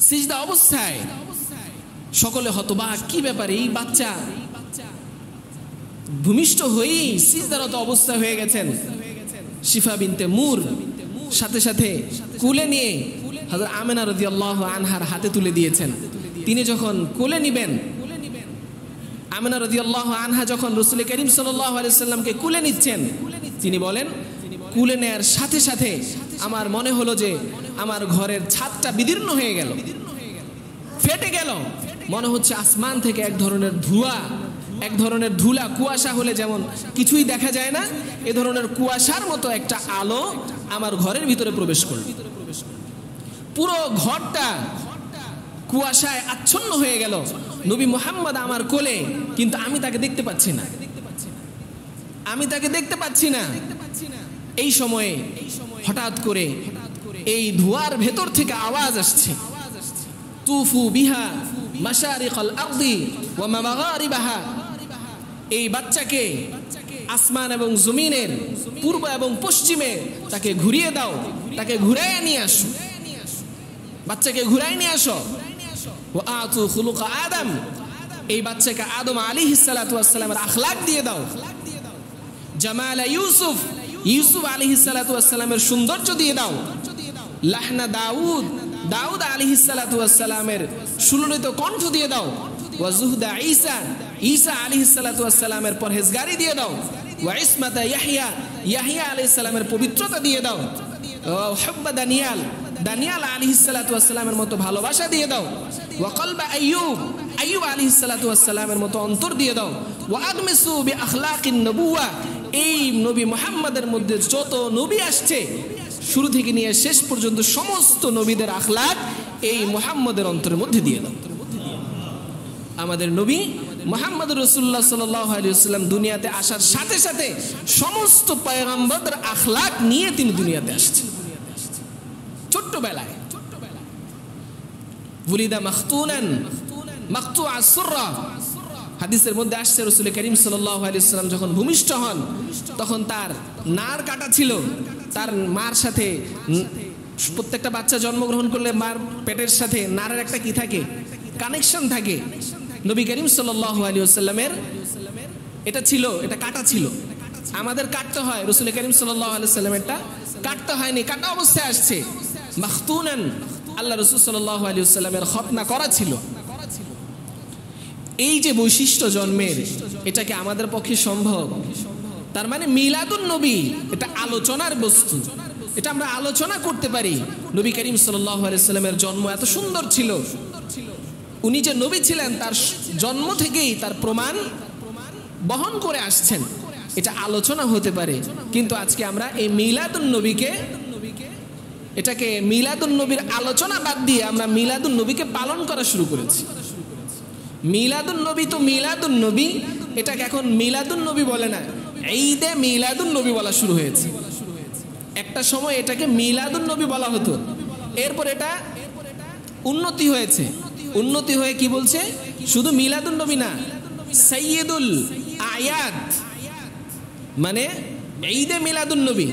সিজদা অবস্থায় সকলে হতবাক, কি ব্যাপার, এই বাচ্চা ভূমিষ্ঠ হয়েই সিজদারত অবস্থা হয়ে গেছেন। শিফা বিনতে মুর সাথে সাথে কোলে নিয়ে হযরত আমেনা রাদিয়াল্লাহু আনহার হাতে তুলে দিয়েছেন। তিনি যখন কোলে নিবেন, আমেনা রাদিয়াল্লাহু আনহা যখন রাসূল করিম সাল্লাল্লাহু আলাইহি ওয়াসাল্লামকে কোলে নিচ্ছেন, তিনি বলেন, কোলে নেয়ার সাথে সাথে আমার মনে হলো যে আমার ঘরের ছাদটা বিদীর্ণ হয়ে গেল, ফেটে গেল। মনে হচ্ছে আসমান থেকে এক ধরনের ধোঁয়া, এক ধরনের ধুলা, কুয়াশা হলে যেমন কিছুই দেখা যায় না, এ ধরনের কুয়াশার মতো একটা আলো আমার ঘরের ভিতরে প্রবেশ করল। পুরো ঘরটা কুয়াশায় আচ্ছন্ন হয়ে গেল। নবী মুহাম্মদ আমার কোলে, কিন্তু আমি তাকে দেখতে পাচ্ছি না, আমি তাকে দেখতে পাচ্ছি না। এই সময়ে হঠাৎ করে এই ধোঁয়ার ভেতর থেকে আওয়াজ আসছে, তুফু বিহা মাশারিকাল আরদি ওয়া মাগারিবাহা। এই বাচ্চাকে আসমান এবং জমিনের পূর্ব এবং পশ্চিমে তাকে ঘুরিয়ে দাও, তাকে ঘুরাইয়া নিয়ে আসো, বাচ্চাকে ঘুরাই নিয়ে আসো। ওয়া আতু খুলুকা আদম, এই বাচ্চাকে আদম আলাইহিস সালাতু ওয়াস সালামের আখলাক দিয়ে দাও। জামাল ইউসুফ, ইউসুফ আলাইহিস সালাতু ওয়াস সালামের সৌন্দর্য দিয়ে দাও। লাহনা দাউদ, দাউদ আলাইহিস সালাতু ওয়াস সালামের সুললিত কণ্ঠ দিয়ে দাও। ওয়া যুহদা ঈসা, ঈসা আলাইহিস সালাতু ওয়াস সালামের পরহেজগারি দিয়ে দাও। ওয়া ইসমাতা ইয়াহইয়া, ইয়াহইয়া আলাইহিস সালামের পবিত্রতা দিয়ে দাও। ওয়া হুব্বা দানিয়াল, দানিয়াল আলাইহিস সালাতু ওয়াস সালামের মতো ভালোবাসা দিয়ে দাও। ওয়া কলবা আইয়ুব, আইয়ুব আলাইহিস সালাতু ওয়াস সালামের মতো অন্তর দিয়ে দাও। ওয়া আগমিসু বিআখলাকিন নবুওয়া, এই নবী মুহাম্মদের মধ্যে যত নবী আসছে শুরু থেকে নিয়ে শেষ পর্যন্ত সমস্ত নবীদের আখলাক এই মুহাম্মদের অন্তরের মধ্যে দিয়ে দাও। আমাদের নবী মুহাম্মদুর রাসূলুল্লাহ সাল্লাল্লাহু আলাইহি ওয়াসাল্লাম দুনিয়াতে আসার সাথে সাথে সমস্ত পয়গম্বরদের আখলাক নিয়ে তিনি দুনিয়াতে আসছেন। ছোট্টবেলায় ওয়ালিদা মাখতুনান মাকতুআস সুররা, হাদিসের মধ্যে আসছে রাসূল করিম সাল্লাল্লাহু আলাইহি ওয়াসাল্লাম যখন ভূমিষ্ঠ হন তখন তার নার কাটা ছিল, তার মার সাথে প্রত্যেকটা বাচ্চা জন্মগ্রহণ করলে মার পেটের সাথে নারের একটা কি থাকে, কানেকশন থাকে। নবী করিম সাল্লাল্লাহু আলাইহি ওয়াসাল্লামের এটা ছিল, এটা কাটা ছিল। আমাদের কাটতে হয়, রাসূল করিম সাল্লাল্লাহু আলাইহি ওয়াসাল্লামেরটা কাটতে হয়নি, কাটা অবস্থায় আসছে মাখতুনান। আল্লাহ রাসূল সাল্লাল্লাহু আলাইহি ওয়াসাল্লামের খতনা করা ছিল। এই যে বৈশিষ্ট্য জন্মের, এটাকে আমাদের পক্ষে সম্ভব? তার মানে মিলাদুন নবী এটা আলোচনার বস্তু, এটা আমরা আলোচনা করতে পারি। নবী করিম সাল্লাল্লাহু আলাইহি ওয়াসাল্লামের জন্ম এত সুন্দর ছিল, উনি যে নবী ছিলেন তার জন্ম থেকেই তার প্রমাণ বহন করে আসছেন, এটা আলোচনা হতে পারে। কিন্তু আজকে আমরা এই মিলাদুন নবীকে, এটাকে মিলাদুন নবীর আলোচনা বাদ দিয়ে আমরা মিলাদুন নবীকে পালন করা শুরু করেছি। মিলাদুন নবী তো মিলাদুন নবী, এটাকে এখন মিলাদুন নবী বলে না, ঈদে মিলাদুন নবী বলা শুরু হয়েছে। একটা সময় এটাকে মিলাদুন নবী বলা হতো, এরপর এটা উন্নতি হয়েছে, উন্নতি হয়ে কি বলছে, শুধু মিলাদুন নবী না, সাইয়্যিদুল আয়াত, মানে ঈদে মিলাদুন নবী,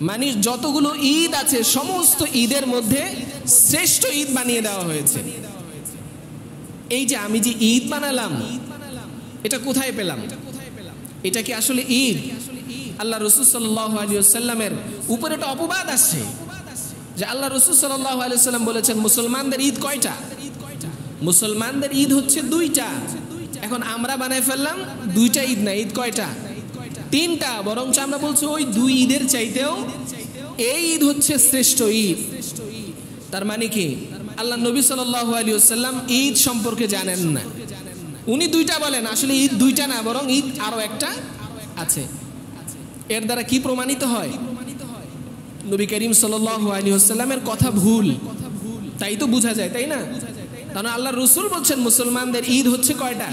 মানে যতগুলো ঈদ আছে সমস্ত ঈদের মধ্যে শ্রেষ্ঠ ঈদ বানিয়ে দেওয়া হয়েছে। এই যে আমি যে ঈদ বানালাম, এটা কোথায় পেলাম? এটা কি আসলে ঈদ? আল্লাহ রাসূল সাল্লাল্লাহু আলাইহি ওয়াসাল্লামের উপরে একটা অপবাদ আসছে যে আল্লাহ রাসূল সাল্লাল্লাহু আলাইহি ওয়াসাল্লাম বলেছেন মুসলমানদের ঈদ কয়টা? মুসলমানদের ঈদ হচ্ছে দুইটা। এখন আমরা বানাই ফেললাম দুইটা ঈদ না, ঈদ কয়টা? তিনটা। বরঞ্চ আমরা বলছি ওই দুই ঈদের চাইতেও এই ঈদ হচ্ছে শ্রেষ্ঠ ঈদ। তার মানে কি আল্লাহ নবী সাল্লাল্লাহু আলাইহি ওয়াসাল্লাম ঈদ সম্পর্কে জানেন না। উনি দুইটা বলেন, আসলে ঈদ দুইটা না, বরং ঈদ আরো একটা আছে। এর দ্বারা কি প্রমাণিত হয়? নবী করিম সাল্লাল্লাহু আলাইহি ওয়াসাল্লামের কথা ভুল, তাই তো বোঝা যায়, তাই না? কারণ আল্লাহ রাসূল বলছেন মুসলমানদের ঈদ হচ্ছে কয়টা?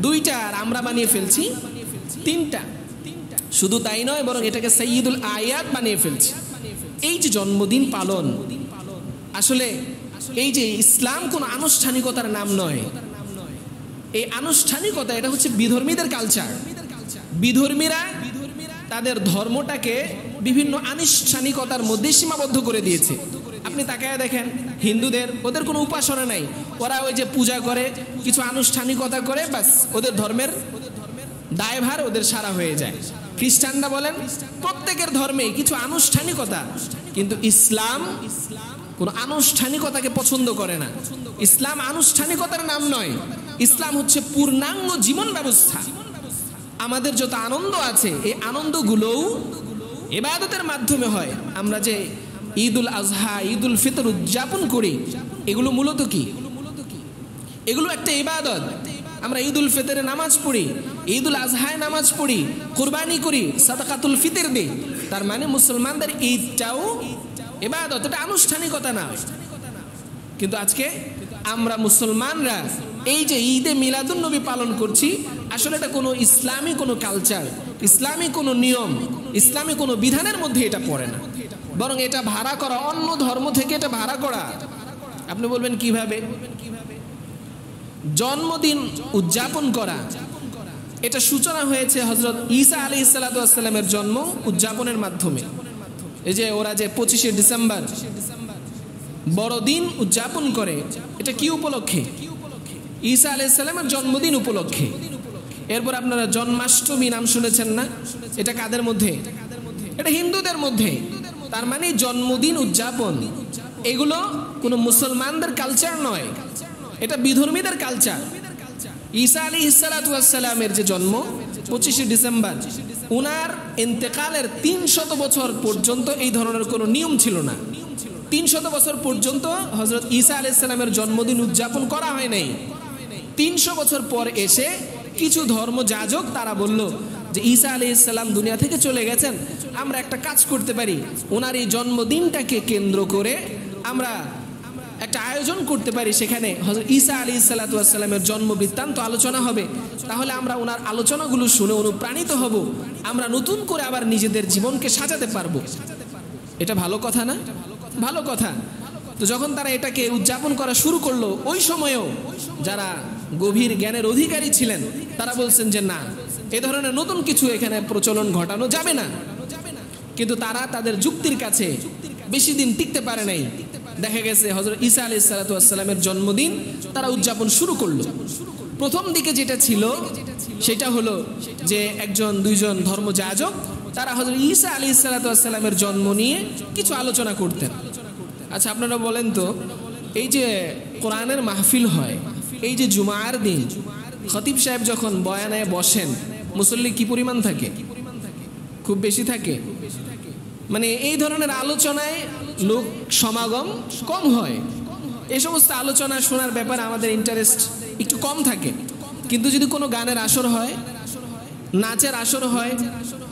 দুইটা, আর আমরা বানিয়ে ফেলছি তিনটা। শুধু তাই নয়, বরং এটাকে সাইয়্যিদুল আয়াত বানিয়ে ফেলছি। এই যে জন্মদিন পালন, আসলে এই যে ইসলাম কোন আনুষ্ঠানিকতার নাম নয়, এই আনুষ্ঠানিকতা এটা হচ্ছে বিধর্মীদের কালচার। বিধর্মীরা তাদের ধর্মটাকে বিভিন্ন আনুষ্ঠানিকতার মধ্যে সীমাবদ্ধ করে দিয়েছে। আপনি তাকায় দেখেন হিন্দুদের, ওদের কোনো উপাসনা নাই, ওরা ওই যে পূজা করে, কিছু আনুষ্ঠানিকতা করে, বাস ওদের ধর্মের দায়ভার ওদের সারা হয়ে যায়। খ্রিস্টানরা বলেন প্রত্যেকের ধর্মে কিছু আনুষ্ঠানিকতা, কিন্তু ইসলাম কোন আনুষ্ঠানিকতাকে পছন্দ করে না। ইসলাম আনুষ্ঠানিকতার নাম নয়, ইসলাম হচ্ছে পূর্ণাঙ্গ জীবন ব্যবস্থা। আমাদের যত আনন্দ আছে এই আনন্দগুলোও ইবাদতের মাধ্যমে হয়। আমরা যে ঈদুল আজহা, ঈদুল ফিতর উদযাপন করি, এগুলো মূলত কি? এগুলো একটা ইবাদত। আমরা ঈদুল ফিতরে নামাজ পড়ি, ঈদুল আজহায় নামাজ পড়ি, কুরবানি করি, সাদাকাতুল ফিতর দিই। তার মানে মুসলমানদের ঈদটাও ইবাদত, এটা আনুষ্ঠানিকতা না। কিন্তু আজকে আমরা মুসলমানরা এই যে ঈদে মিলাদুন নবী পালন করছি, আসলে এটা কোনো ইসলামী কোনো কালচার, ইসলামী কোনো নিয়ম, ইসলামী কোনো বিধানের মধ্যে এটা পড়ে না, বরং এটা ভাড়া করা, অন্য ধর্ম থেকে এটা ভাড়া করা। আপনি বলবেন কিভাবে? জন্মদিন উদযাপন করা, এটা সূচনা হয়েছে হযরত ঈসা আলাইহিস সালাতু ওয়াস সালামের জন্ম উদযাপনের মাধ্যমে। এই যে ওরা যে 25শে ডিসেম্বর বড়দিন উদযাপন করে, এটা কি উপলক্ষে? ঈসা আলাইহিস সালামের জন্মদিন উপলক্ষে। এরপর আপনারা জন্মাষ্টমী নাম শুনেছেন না? এটা কাদের মধ্যে? এটা হিন্দুদের মধ্যে। তার মানে জন্মদিন উদযাপন এগুলো কোনো মুসলমানদের কালচার নয়, এটা বিধর্মীদের কালচার। ঈসা আলাইহিস সালাতু ওয়াস সালামের যে জন্ম 25শে ডিসেম্বর, উনার ইন্তেকালের 300 বছর পর্যন্ত এই ধরনের কোনো নিয়ম ছিল না। 300 বছর পর্যন্ত হযরত ঈসা আলাইহিস সালামের জন্মদিন উদযাপন করা হয় নাই। 300 বছর পর এসে কিছু ধর্ম যাজক তারা বলল যে ঈসা আলাইহিস সালাম দুনিয়া থেকে চলে গেছেন, আমরা একটা কাজ করতে পারি, ওনার এই জন্মদিনটাকে কেন্দ্র করে আমরা একটা আয়োজন করতে পারি, সেখানে হযরত ঈসা আলাইহিস সালাতু ওয়াস সালামের জন্ম বৃত্তান্ত আলোচনা হবে। তাহলে আমরা ওনার আলোচনাগুলো শুনে অনুপ্রাণিত হব, আমরা নতুন করে আবার নিজেদের জীবনকে সাজাতে পারবো। এটা ভালো কথা না? ভালো কথা। তো যখন তারা এটাকে উদযাপন করা শুরু করলো, ওই সময়েও যারা গভীর জ্ঞানের অধিকারী ছিলেন, তারা বলছেন যে না, এ ধরনের নতুন কিছু এখানে প্রচলন ঘটানো যাবে না। কিন্তু তারা তাদের যুক্তির কাছে বেশি দিন টিকতে পারে নাই। দেখা গেছে হযরত ঈসা আলাইহিস সালাতু ওয়াস সালামের জন্মদিন তারা উদযাপন শুরু করলো। প্রথম দিকে যেটা ছিল সেটা হলো যে একজন দুইজন ধর্মযাজক তারা হযরত ঈসা আলাইহিস সালাতু ওয়াস সালামের জন্ম নিয়ে কিছু আলোচনা করতেন। আচ্ছা, আপনারা বলেন তো, এই যে কোরআনের মাহফিল হয়, এই যে জুমার দিন খতিব সাহেব যখন বয়ানে বসেন, মুসল্লি কি পরিমাণ থাকে? খুব বেশি থাকে। মানে এই ধরনের আলোচনায় লোক সমাগম কম হয়। এই সমস্ত আলোচনা শোনার ব্যাপারে আমাদের ইন্টারেস্ট একটু কম থাকে। কিন্তু যদি কোনো গানের আসর হয়, নাচের আসর হয়,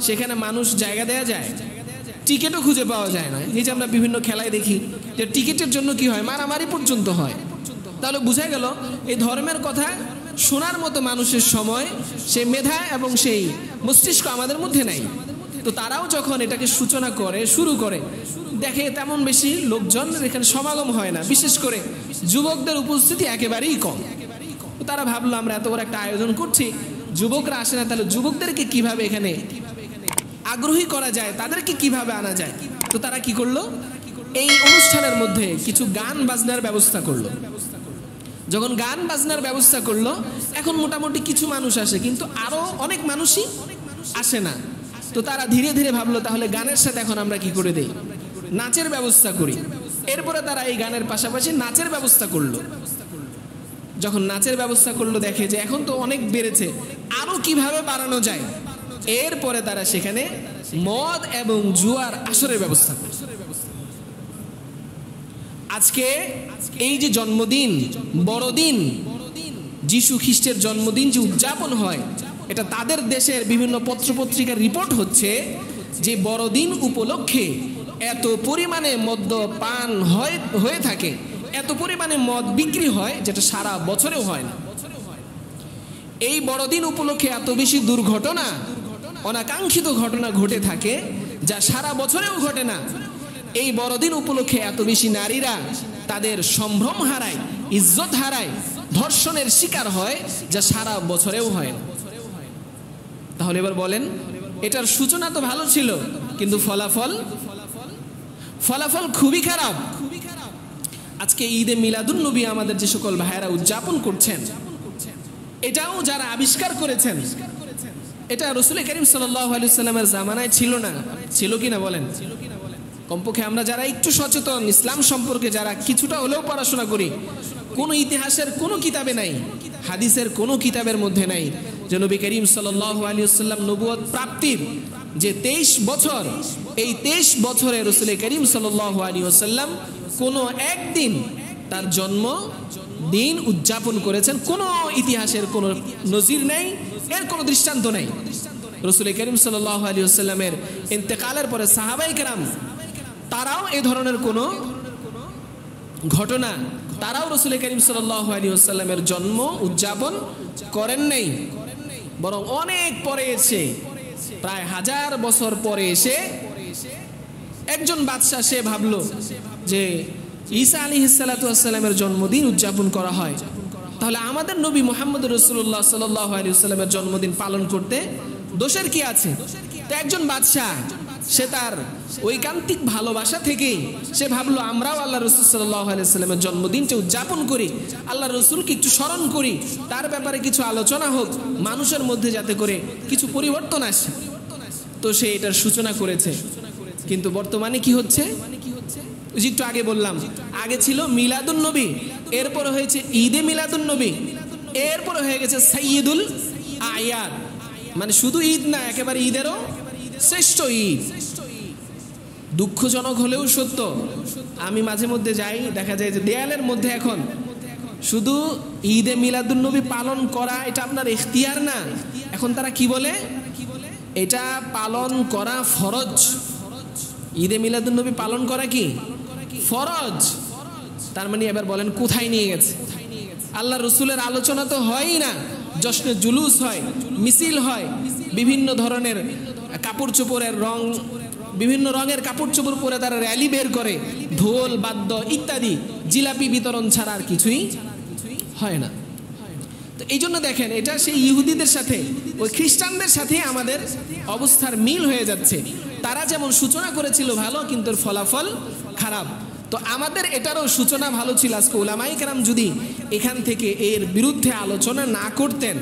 সেখানে মানুষ জায়গা দেয়া যায়, টিকিটও খুঁজে পাওয়া যায় না। এই যে আমরা বিভিন্ন খেলায় দেখি যে টিকিটের জন্য কি হয়, মারামারি পর্যন্ত হয়। তাহলে বোঝা গেল এই ধর্মের কথা শোনার মতো মানুষের সময়, সেই মেধা এবং সেই মস্তিষ্ক আমাদের মধ্যে নাই। তো তারাও যখন এটাকে সূচনা করে, শুরু করে, দেখে তেমন বেশি লোকজন এখানে সমাগম হয় না, বিশেষ করে যুবকদের উপস্থিতি একেবারেই কম। তারা ভাবলো আমরা এত বড় একটা আয়োজন করছি, যুবকরা আসে না, তাহলে যুবকদেরকে কিভাবে এখানে আগ্রহী করা যায়, তাদেরকে কিভাবে আনা যায়। তো তারা কি করলো, এই অনুষ্ঠানের মধ্যে কিছু গান বাজনার ব্যবস্থা করলো। যখন গান বাজনার ব্যবস্থা করলো, এখন মোটামুটি কিছু মানুষ আসে, কিন্তু আরো অনেক মানুষই আসে না। তো তারা ধীরে ধীরে ভাবলো তাহলে গানের সাথে এখন আমরা কি করে দেই, নাচের ব্যবস্থা করি। এরপরে তারা এই গানের পাশাপাশি নাচের ব্যবস্থা করলো। যখন নাচের ব্যবস্থা করলো, দেখে যে এখন তো অনেক বেড়েছে, আরো কিভাবে বাড়ানো যায়। এরপরে তারা সেখানে মদ এবং জুয়ার আসরের ব্যবস্থা করে। আজকে এই যে জন্মদিন, বড়দিন, যিশু খ্রিস্টের জন্মদিন যে উদযাপন হয়, এটা তাদের দেশের বিভিন্ন পত্রপত্রিকার রিপোর্ট হচ্ছে যে বড়দিন উপলক্ষে এত পরিমাণে মদ্যপান হয়ে থাকে, এত পরিমাণে মদ বিক্রি হয় যেটা সারা বছরেও হয় না। এই বড়দিন উপলক্ষে এত বেশি দুর্ঘটনা, অনাকাঙ্ক্ষিত ঘটনা ঘটে থাকে যা সারা বছরেও ঘটে না। এই বড়দিন উপলক্ষে এত বেশি নারীরা তাদের সম্ভ্রম হারায়, ইজ্জত হারায়, ধর্ষণের শিকার হয় যা সারা বছরেও হয় না। তাহলে এবার বলেন, এটার সূচনা তো ভালো ছিল, কিন্তু ফলাফল খুবই খারাপ। আজকে ঈদে মিলাদুন নবী আমাদের যে সকল ভাইয়েরা উদযাপন করছেন, এটাও যারা আবিষ্কার করেছেন, এটা রাসূল করিম সাল্লাল্লাহু আলাইহি ওয়াসাল্লামের জামানায় ছিল না। ছিল কিনা বলেন? কমপক্ষে আমরা যারা একটু সচেতন, ইসলাম সম্পর্কে যারা কিছুটা হলেও পড়াশোনা করি, কোনো ইতিহাসের কোনো কিতাবে নাই, হাদিসের কোনো কিতাবের মধ্যে নাই যে নবী করিম সাল্লাল্লাহু আলাইহি ওয়াসাল্লাম নবুয়ত প্রাপ্তির যে 23 বছর, এই 23 বছরে রাসূল করিম সাল্লাল্লাহু আলাইহি ওয়াসাল্লাম কোনো একদিন তার জন্ম দিন উদযাপন করেছেন। কোনো ইতিহাসের কোনো নজির নেই, এর কোনো দৃষ্টান্ত নেই। রাসূল করিম সাল্লাল্লাহু আলাইহি ওয়াসাল্লামের ইন্তেকালের পরে সাহাবায়ে কেরাম তারাও এই ধরনের কোনো ঘটনা, তারাও রাসূল করিম সাল্লাল্লাহু আলাইহি ওয়াসাল্লামের জন্ম উদযাপন করেন নাই। বরং অনেক পরে এসে, প্রায় 1000 বছর পরে এসে একজন বাদশা সে ভাবলো যে ঈসা আলাইহিস সালাতু ওয়াস সালামের জন্মদিন উদযাপন করা হয়, তাহলে আমাদের নবী মুহাম্মদ রাসূলুল্লাহ সাল্লাল্লাহু আলাইহি ওয়াসাল্লামের জন্মদিন পালন করতে দোষের কি আছে? তো একজন বাদশা সে তার ঐকান্তিক ভালোবাসা থেকেই সে ভাবলো আমরাও আল্লাহ রাসূল সাল্লাল্লাহু আলাইহি ওয়াসাল্লামের জন্মদিনটা উদযাপন করি, আল্লাহ রাসূলকে একটু স্মরণ করি, তার ব্যাপারে কিছু আলোচনা হোক, মানুষের মধ্যে যাতে করে কিছু পরিবর্তন আসে। তো সে এটার সূচনা করেছে। কিন্তু বর্তমানে কি হচ্ছে? একটু আগে বললাম, আগে ছিল মিলাদুন নবী, এরপর হয়েছে ঈদে মিলাদুন নবী, এরপর হয়ে গেছে সাইয়্যিদুল আয়াদ, মানে শুধু ঈদ না, একেবারে ঈদেরও শ্রেষ্ঠ ঈদ। দুঃখজনক হলেও সত্য, আমি মাঝে মধ্যে যাই, দেখা যায় যে দেয়ালের মধ্যে এখন শুধু ঈদে মিলাদুন নবী পালন করা এটা আপনার ইখতিয়ার না, এখন তারা কি বলে, এটা পালন করা ফরজ। ঈদে মিলাদুন নবী পালন করা কি ফরজ। তার মানে এবার বলেন কোথায় নিয়ে গেছে? আল্লাহ রসুলের আলোচনা তো হয়ই না, জশ্নে জুলুস হয়, মিছিল হয়, বিভিন্ন ধরনের কাপড় চোপড়ের রং, বিভিন্ন রঙের কাপড় চোপড় পরে তারা র্যালি বের করে, ঢোল বাদ্য ইত্যাদি, জিলাপি বিতরণ ছাড়া আর কিছুই হয় না। তো এই জন্য দেখেন, এটা সেই ইহুদিদের সাথে ওই খ্রিস্টানদের সাথে আমাদের অবস্থার মিল হয়ে যাচ্ছে। তারা যেমন সূচনা করেছিল ভালো, কিন্তু ফলাফল খারাপ। তো আমাদের এটারও সূচনা ভালো ছিল। আজকে উলামায়ে কেরাম যদি এখান থেকে এর বিরুদ্ধে আলোচনা না করতেন,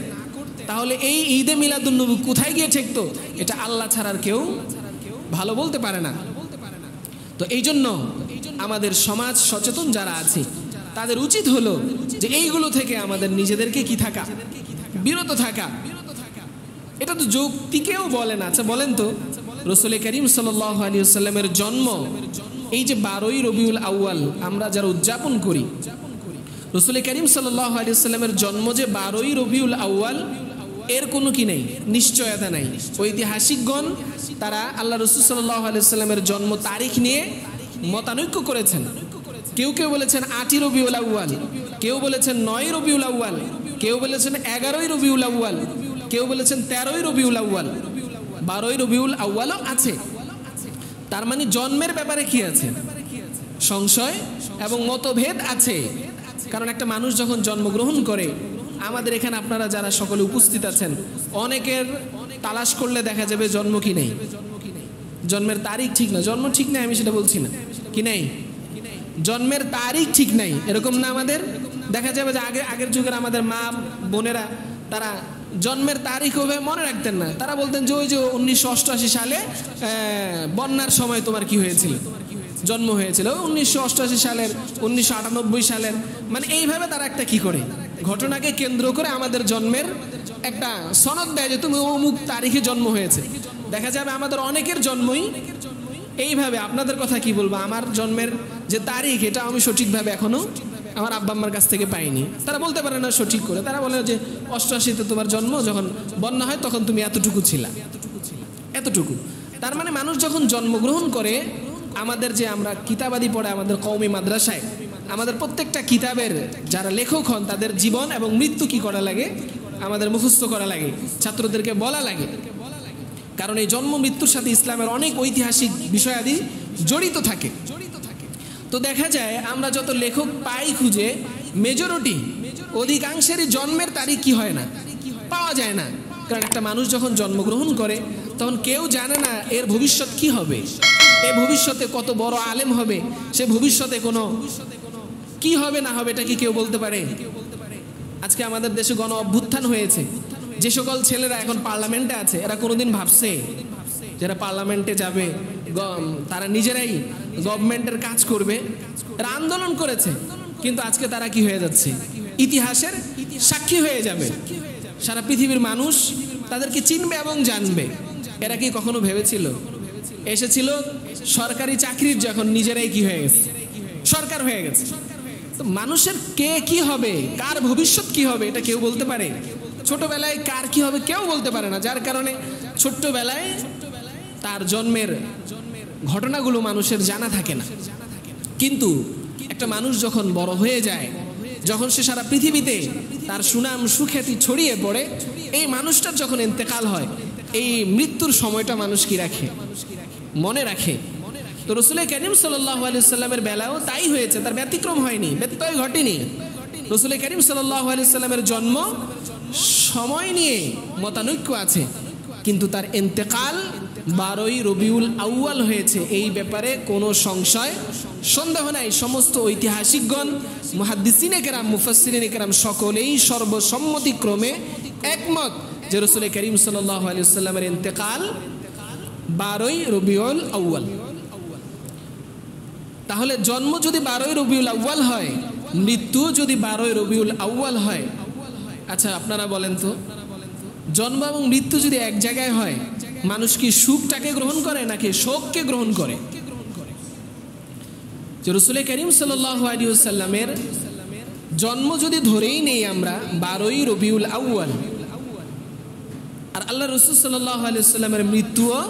তাহলে এই ঈদে মিলাদুন্নবী কোথায় গিয়ে ঠেকতো, এটা আল্লাহ ছাড়ার কেউ ভালো বলতে পারে না। তো এই জন্য আমাদের সমাজ সচেতন যারা আছে তাদের উচিত হলো যে এইগুলো থেকে আমাদের নিজেদেরকে কি থাকা, বিরত থাকা। এটা তো যৌক্তিকেও বলে না। আচ্ছা বলেন তো, রাসূল করিম সাল্লাল্লাহু আলাইহি ওয়াসাল্লামের জন্ম এই যে 12ই রবিউল আউয়াল আমরা যারা উদযাপন করি, রাসূল করিম সাল্লাল্লাহু আলাইহি ওয়াসাল্লামের জন্ম যে 12ই রবিউল আউয়াল, এর কোনো কি নেই, নিশ্চয়তা নাই। ঐতিহাসিকগণ তারা আল্লাহ রাসূল সাল্লাল্লাহু আলাইহি ওয়াসাল্লামের জন্ম তারিখ নিয়ে মতানৈক্য করেছেন। কেউ কেউ বলেছেন 8ই রবিউল আউয়াল, কেউ বলেছেন 9ই রবিউল আউয়াল, কেউ বলেছেন 11ই রবিউল আউয়াল, কেউ বলেছেন 13ই রবিউল আউয়াল, 12ই রবিউল আউয়ালও আছে। তার মানে জন্মের ব্যাপারে কি আছে, সংশয় এবং মতভেদ আছে। কারণ একটা মানুষ যখন জন্মগ্রহণ করে, আমাদের এখানে আপনারা যারা সকলে উপস্থিত আছেন, অনেকের তালাশ করলে দেখা যাবে জন্ম কি নেই, জন্মের তারিখ ঠিক না। জন্ম ঠিক নাই আমি সেটা বলছি না, কি নেই, জন্মের তারিখ ঠিক নাই, এরকম না। আমাদের দেখা যাবে যে আগের যুগের আমাদের মা বোনেরা তারা জন্মের তারিখ হবে মনে রাখতেন না। তারা বলতেন যে ওই যে 1988 সালে বন্যার সময় তোমার কি হয়েছিল, জন্ম হয়েছিল 1988 সালের, 1998 সালের, মানে এইভাবে তারা একটা কি করে ঘটনাকে কেন্দ্র করে আমাদের জন্মের একটা সনদ দেয় যে তুমি অমুক তারিখে জন্ম হয়েছে। দেখা যাবে আমাদের অনেকের জন্মই এইভাবে। আপনাদের কথা কি বলবো, আমার জন্মের যে তারিখ এটা আমি সঠিকভাবে এখনো আমার আব্বা আম্মার কাছ থেকে পাইনি। তারা বলতে পারে না সঠিক করে, তারা বলে যে 88-তে তোমার জন্ম, যখন বন্যা হয় তখন তুমি এতটুকু ছিলা, এতটুকু। তার মানে মানুষ যখন জন্মগ্রহণ করে, আমাদের যে আমরা কিতাবাদি পড়ে আমাদের কওমি মাদ্রাসায়, আমাদের প্রত্যেকটা কিতাবের যারা লেখক হন তাদের জীবন এবং মৃত্যু কি করা লাগে, আমাদের মুখস্থ করা লাগে, ছাত্রদেরকে বলা লাগে। কারণ এই জন্ম মৃত্যুর সাথে ইসলামের অনেক ঐতিহাসিক বিষয়াদি জড়িত থাকে। তো দেখা যায় আমরা যত লেখক পাই খুঁজে, মেজরিটি অধিকাংশেরই জন্মের তারিখ কি হয় না, পাওয়া যায় না। কারণ একটা মানুষ যখন জন্মগ্রহণ করে তখন কেউ জানে না এর ভবিষ্যৎ কি হবে, এ ভবিষ্যতে কত বড় আলেম হবে, সে ভবিষ্যতে কোনো কি হবে না হবে এটা কি কেউ বলতে পারে? আজকে আমাদের দেশে গণ অভ্যুত্থান হয়েছে, যে সকল ছেলেরা এখন পার্লামেন্টে আছে এরা কোনোদিন ভাবছে যারা পার্লামেন্টে যাবে তারা নিজেরাই গভর্নমেন্টের কাজ করবে? এরা আন্দোলন করেছে, কিন্তু আজকে তারা কি হয়ে যাচ্ছে, ইতিহাসের সাক্ষী হয়ে যাবে। সারা পৃথিবীর মানুষ তাদেরকে চিনবে এবং জানবে। এরা কি কখনো ভেবেছিল? এসেছিল সরকারি চাকরির, যখন নিজেরাই কি হয়ে গেছে, সরকার হয়ে গেছে। তো মানুষের কে কি হবে, কার ভবিষ্যৎ কি হবে এটা কেউ বলতে পারে? ছোটবেলায় কার কি হবে কেউ বলতে পারে না, যার কারণে ছোট্টবেলায় তার জন্মের ঘটনাগুলো মানুষের জানা থাকে না। কিন্তু একটা মানুষ যখন বড় হয়ে যায়, যখন সে সারা পৃথিবীতে তার সুনাম সুখ্যাতি ছড়িয়ে পড়ে, এই মানুষটার যখন ইন্তেকাল হয়, এই মৃত্যুর সময়টা মানুষ কি রাখে, মনে রাখে। তো রাসূল করিম সাল্লাল্লাহু আলাইহি ওয়াসাল্লামের বেলাও তাই হয়েছে, তার ব্যতিক্রম হয়নি, ব্যত্যয় ঘটেনি। রাসূল করিম সাল্লাল্লাহু আলাইহি ওয়াসাল্লামের জন্ম সময় নিয়ে মতানৈক্য আছে, কিন্তু তার ইন্তেকাল 12ই রবিউল আউয়াল হয়েছে, এই ব্যাপারে কোনো সংশয় সন্দেহ নাই। সমস্ত ঐতিহাসিকগণ, মুহাদ্দিসিনে কেরাম, মুফাসসিরিনে কেরাম সকলেই সর্বসম্মতিক্রমে একমত যে রাসূল করিম সাল্লাল্লাহু আলাইহি ওয়াসাল্লামের ইন্তেকাল 12ই রবিউল আউয়াল। তাহলে জন্ম যদি 12ই রবিউল আউয়াল হয়, মৃত্যু যদি 12ই রবিউল আউয়াল হয়, আচ্ছা আপনারা বলেন তো, জন্ম এবং মৃত্যু যদি এক জায়গায় হয়, মানুষ কি সুখটাকে গ্রহণ করে নাকি শোককে গ্রহণ করে? যে রাসূল করিম সাল্লাল্লাহু আলাইহি ওয়াসাল্লামের জন্ম যদি ধরেই নেই আমরা 12ই রবিউল আউয়াল, আর আল্লাহ রাসূল সাল্লাল্লাহু আলাইহি ওয়াসাল্লামের মৃত্যুও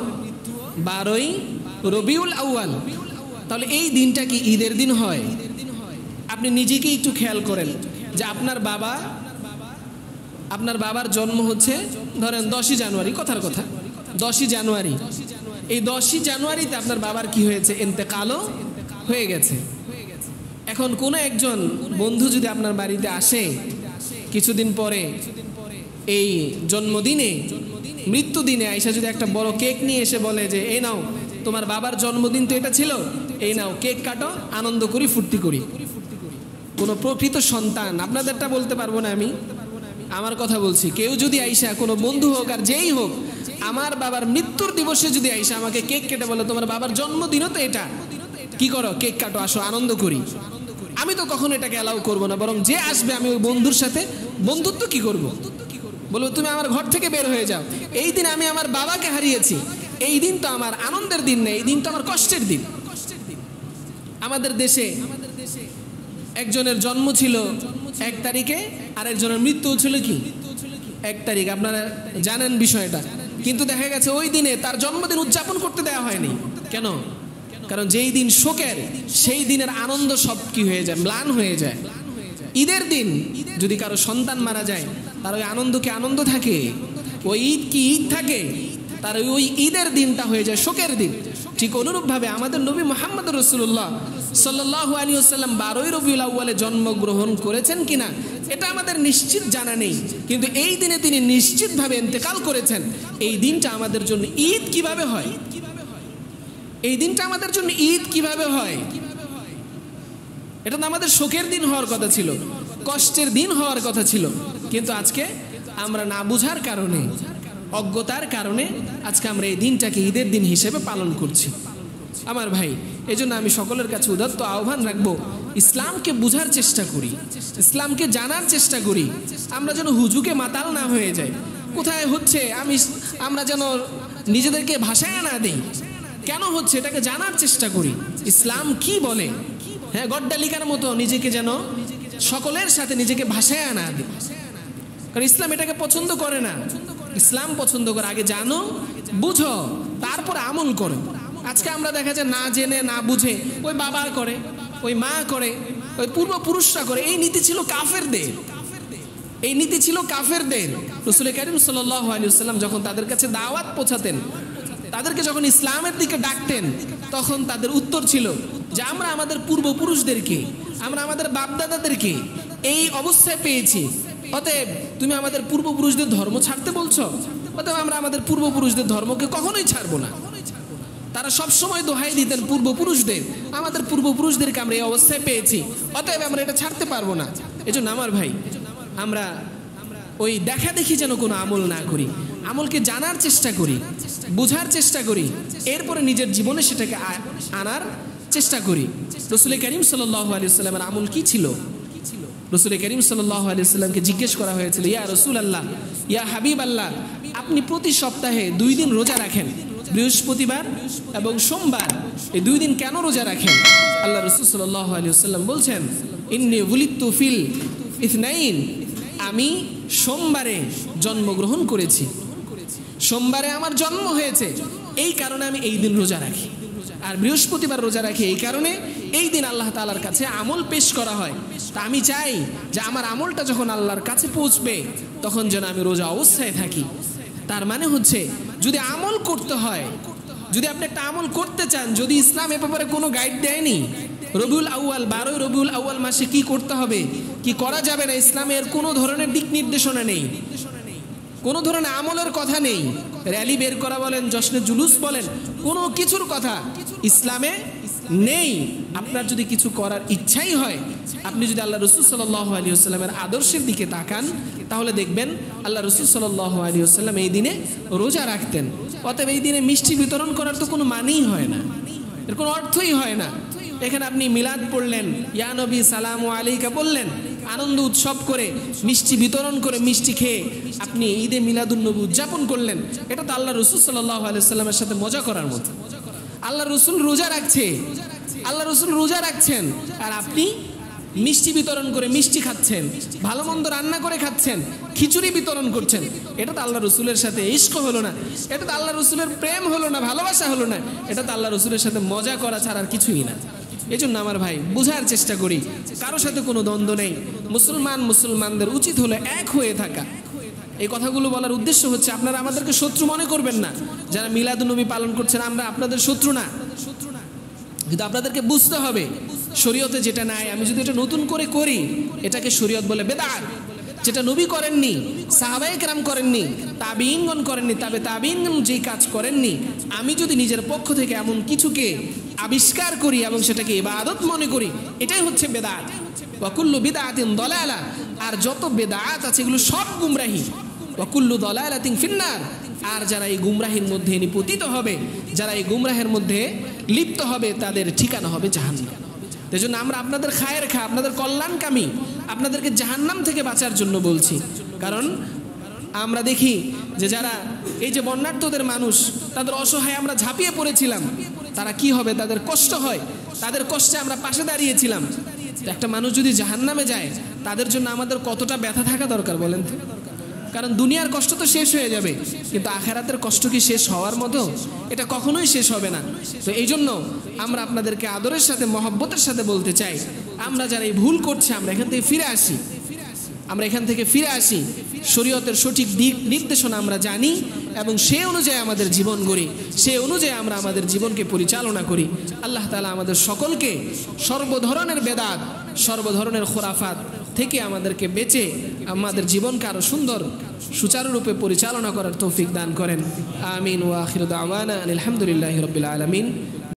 12ই রবিউল আউয়াল, তাহলে এই দিনটা কি ঈদের দিন হয়? আপনি নিজেকে একটু খেয়াল করেন যে আপনার বাবার জন্ম হচ্ছে ধরেন 10ই জানুয়ারি, কথার কথা 10ই জানুয়ারি, এই 10ই জানুয়ারিতে আপনার বাবার কি হয়েছে, ইন্তেকালও হয়ে গেছে। এখন কোনো একজন বন্ধু যদি আপনার বাড়িতে আসে, কিছুদিন পরে এই জন্মদিনে মৃত্যুদিনে আয়েশা যদি একটা বড় কেক নিয়ে এসে বলে যে এই নাও তোমার বাবার জন্মদিন তো এটা ছিল, এই নাও কেক কাটো, আনন্দ করি, ফুর্তি করি। কোনো প্রকৃত সন্তান, আপনাদেরটা বলতে পারবো না, আমি আমার কথা বলছি, কেউ যদি আয়েশা কোনো বন্ধু হোক আর যেই হোক, আমার বাবার মৃত্যুর দিবসে যদি আয়েশা আমাকে কেক কেটে বলে তোমার বাবার জন্মদিনও তো এটা, কি করো, কেক কাটো, আসো আনন্দ করি, আমি তো কখনো এটাকে অ্যালাউ করবো না। বরং যে আসবে আমি ওই বন্ধুর সাথে বন্ধুত্ব কি করব, বলবো তুমি আমার ঘর থেকে বের হয়ে যাও। এই দিন আমি আমার বাবাকে হারিয়েছি, এই দিন তো আমার আনন্দের দিন নেই, এই দিন তো আমার কষ্টের দিন। আমাদের দেশে একজনের জন্ম ছিল 1 তারিখে, আর একজনের মৃত্যু ছিল কি 1 তারিখ, আপনারা জানেন বিষয়টা। কিন্তু দেখা গেছে ওই দিনে তার জন্মদিন উদযাপন করতে দেওয়া হয়নি। কেন? কারণ যেই দিন শোকের, সেই দিনের আনন্দ সব কি হয়ে যায়, ম্লান হয়ে যায়। ঈদের দিন যদি কারো সন্তান মারা যায়, তার ওই আনন্দ কি আনন্দ থাকে? ওই ঈদ কি ঈদ থাকে? তার ওই ঈদের দিনটা হয়ে যায় শোকের দিন। ঠিক অনুরূপভাবে আমাদের নবী মুহাম্মদ রাসূলুল্লাহ সাল্লাল্লাহু আলাইহি ওয়াসাল্লাম 12ই রবিউল আউয়ালে জন্মগ্রহণ করেছেন কিনা এটা আমাদের নিশ্চিত জানা নেই, কিন্তু এই দিনে তিনি নিশ্চিতভাবে ইন্তেকাল করেছেন। এই দিনটা আমাদের জন্য ঈদ কিভাবে হয়? এই দিনটা আমাদের জন্য ঈদ কিভাবে হয়? এটা তো আমাদের শোকের দিন হওয়ার কথা ছিল, কষ্টের দিন হওয়ার কথা ছিল, কিন্তু আজকে আমরা না বুঝার কারণে, অজ্ঞতার কারণে আজকে আমরা এই দিনটাকে ঈদের দিন হিসেবে পালন করছি। আমার ভাই, এই জন্য আমি সকলের কাছে উদাত্ত আহ্বান রাখবো, ইসলামকে বুঝার চেষ্টা করি, ইসলামকে জানার চেষ্টা করি, আমরা যেন হুজুকে মাতাল না হয়ে যাই। কোথায় হচ্ছে আমরা যেন নিজেদেরকে ভাষায় না দিই, কেন হচ্ছে এটাকে জানার চেষ্টা করি, ইসলাম কি বলে। হ্যাঁ, গড্ডালিকার মতো নিজেকে যেন সকলের সাথে নিজেকে ভাষায় না দিই, কারণ ইসলাম এটাকে পছন্দ করে না। ইসলাম পছন্দ করে আগে জানো, বুঝো, তারপর আমল করো। আজকে আমরা দেখা যায় না জেনে না বুঝে ওই বাবা করে, ওই মা করে, ওই পূর্বপুরুষরা করে। এই নীতি ছিল কাফেরদের, এই নীতি ছিল কাফেরদের। রাসূল কারীম সাল্লাল্লাহু আলাইহি ওয়াসাল্লাম যখন তাদের কাছে দাওয়াত পৌঁছাতেন, তাদেরকে যখন ইসলামের দিকে ডাকতেন, তখন তাদের উত্তর ছিল যে আমরা আমাদের পূর্বপুরুষদেরকে, আমরা আমাদের বাপদাদাদেরকে এই অবস্থায় পেয়েছি, অতএব তুমি আমাদের পূর্বপুরুষদের ধর্ম ছাড়তে বলছো, অতএব আমরা আমাদের পূর্বপুরুষদের ধর্মকে কখনোই ছাড়বো না। তারা সবসময় দোহাই দিতেন পূর্বপুরুষদের, আমাদের পূর্বপুরুষদেরকে আমরা এই অবস্থায় পেয়েছি, অতএব আমরা এটা ছাড়তে পারবো না। এজন্য আমার ভাই, আমরা ওই দেখা দেখি যেন কোনো আমল না করি, আমলকে জানার চেষ্টা করি, বুঝার চেষ্টা করি, এরপরে নিজের জীবনে সেটাকে আনার চেষ্টা করি। রাসূল কারীম সাল্লাল্লাহু আলাইহি ওয়াসাল্লামের আমল কি ছিল? রাসূল কারীম সাল্লাল্লাহু আলাইহি ওয়াসাল্লামকে জিজ্ঞেস করা হয়েছিল, ইয়া রাসূলুল্লাহ, ইয়া হাবিবাল্লাহ, আপনি প্রতি সপ্তাহে 2 দিন রোজা রাখেন, বৃহস্পতিবার এবং সোমবার, এই 2 দিন কেন রোজা রাখেন? আল্লাহ রাসূল সাল্লাল্লাহু আলাইহি ওয়াসাল্লাম বলছেন, ইন্নী উলিদতু ফিল ইথনাইন, আমি সোমবারে জন্মগ্রহণ করেছি, সোমবারে আমার জন্ম হয়েছে, এই কারণে আমি এই দিন রোজা রাখি। আর বৃহস্পতিবার রোজা রাখি এই কারণে, এই দিন আল্লাহ তাআলার কাছে আমল পেশ করা হয়। তা আমি চাই যে আমার আমলটা যখন আল্লাহর কাছে পৌঁছবে, তখন যেন আমি রোজা অবস্থায় থাকি। তার মানে হচ্ছে, যদি আমল করতে হয়, যদি আপনি একটা আমল করতে চান, যদি ইসলাম এ ব্যাপারে কোনো গাইড দেয়নি, রবিউল আউয়াল 12 রবিউল আউয়াল মাসে কি করতে হবে, কি করা যাবে না, ইসলামের কোনো ধরনের দিক নির্দেশনা নেই, কোনো ধরনের আমলের কথা নেই। র্যালি বের করা বলেন, জশ্নে জুলুস বলেন, কোনো কিছুর কথা ইসলামে নেই। আপনার যদি কিছু করার ইচ্ছাই হয়, আপনি যদি আল্লাহ রাসূল সাল্লাল্লাহু আলাইহি ওয়াসাল্লামের আদর্শের দিকে তাকান, তাহলে দেখবেন আল্লাহ রাসূল সাল্লাল্লাহু আলাইহি ওয়াসাল্লাম এই দিনে রোজা রাখতেন। অতএব এই দিনে মিষ্টি বিতরণ করার তো কোনো মানেই হয় না, এর কোনো অর্থই হয় না। এখানে আপনি মিলাদ পড়লেন, ইয়া নবী সালামু আলাইকা বললেন, আনন্দ উৎসব করে, মিষ্টি বিতরণ করে, মিষ্টি খেয়ে আপনি ঈদে মিলাদুন নবী উদযাপন করলেন, এটা তো আল্লাহ রাসূল সাল্লাল্লাহু আলাইহি ওয়াসাল্লামের সাথে মজা করার মতো। আল্লাহ রাসূল রোজা রাখছে, আল্লাহ রাসূল রোজা রাখছেন, আর আপনি মিষ্টি বিতরণ করে মিষ্টি খাচ্ছেন, ভালো মন্দ রান্না করে খাচ্ছেন, খিচুড়ি বিতরণ করছেন। এটা তো আল্লাহ রসুলের সাথে ইশক হলো না, এটা তো আল্লাহ রসুলের প্রেম হলো না, ভালোবাসা হলো না, এটা তো আল্লাহ রসুলের সাথে মজা করা ছাড়া আর কিছুই না। এই জন্য আমার ভাই, বুঝার চেষ্টা করি, কারোর সাথে কোনো দ্বন্দ্ব নেই। মুসলমানদের উচিত হলো এক হয়ে থাকা। এই কথাগুলো বলার উদ্দেশ্য হচ্ছে, আপনারা আমাদেরকে শত্রু মনে করবেন না। যারা মিলাদুন্নবী পালন করছেন, আমরা আপনাদের শত্রু না, কিন্তু আপনাদেরকে বুঝতে হবে শরীয়তে যেটা নাই, আমি যদি এটা নতুন করে করি, এটাকে শরীয়ত বলে বেদাত। যেটা নবী করেননি, সাহাবায়ে কেরাম করেননি, তাবিঈনগণ করেননি, তাবিঈনগণ যেই কাজ করেননি, আমি যদি নিজের পক্ষ থেকে এমন কিছুকে আবিষ্কার করি এবং সেটাকে ইবাদত মনে করি, এটাই হচ্ছে বেদাত। ওয়া কুল্লু বিদআতিন দালালা, আর যত বেদাত আছে এগুলো সব গুমরাহি। ওয়া কুল্লু দালালাতিন ফিন্নার, আর যারা এই গুমরাহির মধ্যে নিপতিত হবে, যারা এই গুমরাহের মধ্যে লিপ্ত হবে, তাদের ঠিকানা হবে জাহান্নাম। এই জন্য আমরা আপনাদের খায়ের খা, আপনাদের কল্যাণকামী, আপনাদেরকে জাহান্নাম থেকে বাঁচার জন্য বলছি। কারণ আমরা দেখি যে যারা এই যে বন্যার্তদের মানুষ, তাদের অসহায় আমরা ঝাঁপিয়ে পড়েছিলাম, তারা কি হবে, তাদের কষ্ট হয়, তাদের কষ্টে আমরা পাশে দাঁড়িয়েছিলাম। একটা মানুষ যদি জাহান্নামে যায়, তাদের জন্য আমাদের কতটা ব্যথা থাকা দরকার বলেন তো? কারণ দুনিয়ার কষ্ট তো শেষ হয়ে যাবে, কিন্তু আখিরাতের কষ্ট কি শেষ হওয়ার মতো? এটা কখনোই শেষ হবে না। তো এই জন্য আমরা আপনাদেরকে আদরের সাথে, মহব্বতের সাথে বলতে চাই, আমরা যারা এই ভুল করছি, আমরা এখান থেকে ফিরে আসি, আমরা এখান থেকে ফিরে আসি, শরীয়তের সঠিক দিক নির্দেশনা আমরা জানি এবং সেই অনুযায়ী আমাদের জীবন গড়ি, সেই অনুযায়ী আমরা আমাদের জীবনকে পরিচালনা করি। আল্লাহ তাআলা আমাদের সকলকে সর্বধরনের বেদাত, সর্বধরনের খুরাফাত থেকে আমাদেরকে বেঁচে আমাদের জীবনকে আরো সুন্দর সুচারুরূপে পরিচালনা করার তৌফিক দান করেন। আমিন। ওয়া আখিরু দাওয়ানা আলহামদুলিল্লাহি রাব্বিল আলামিন।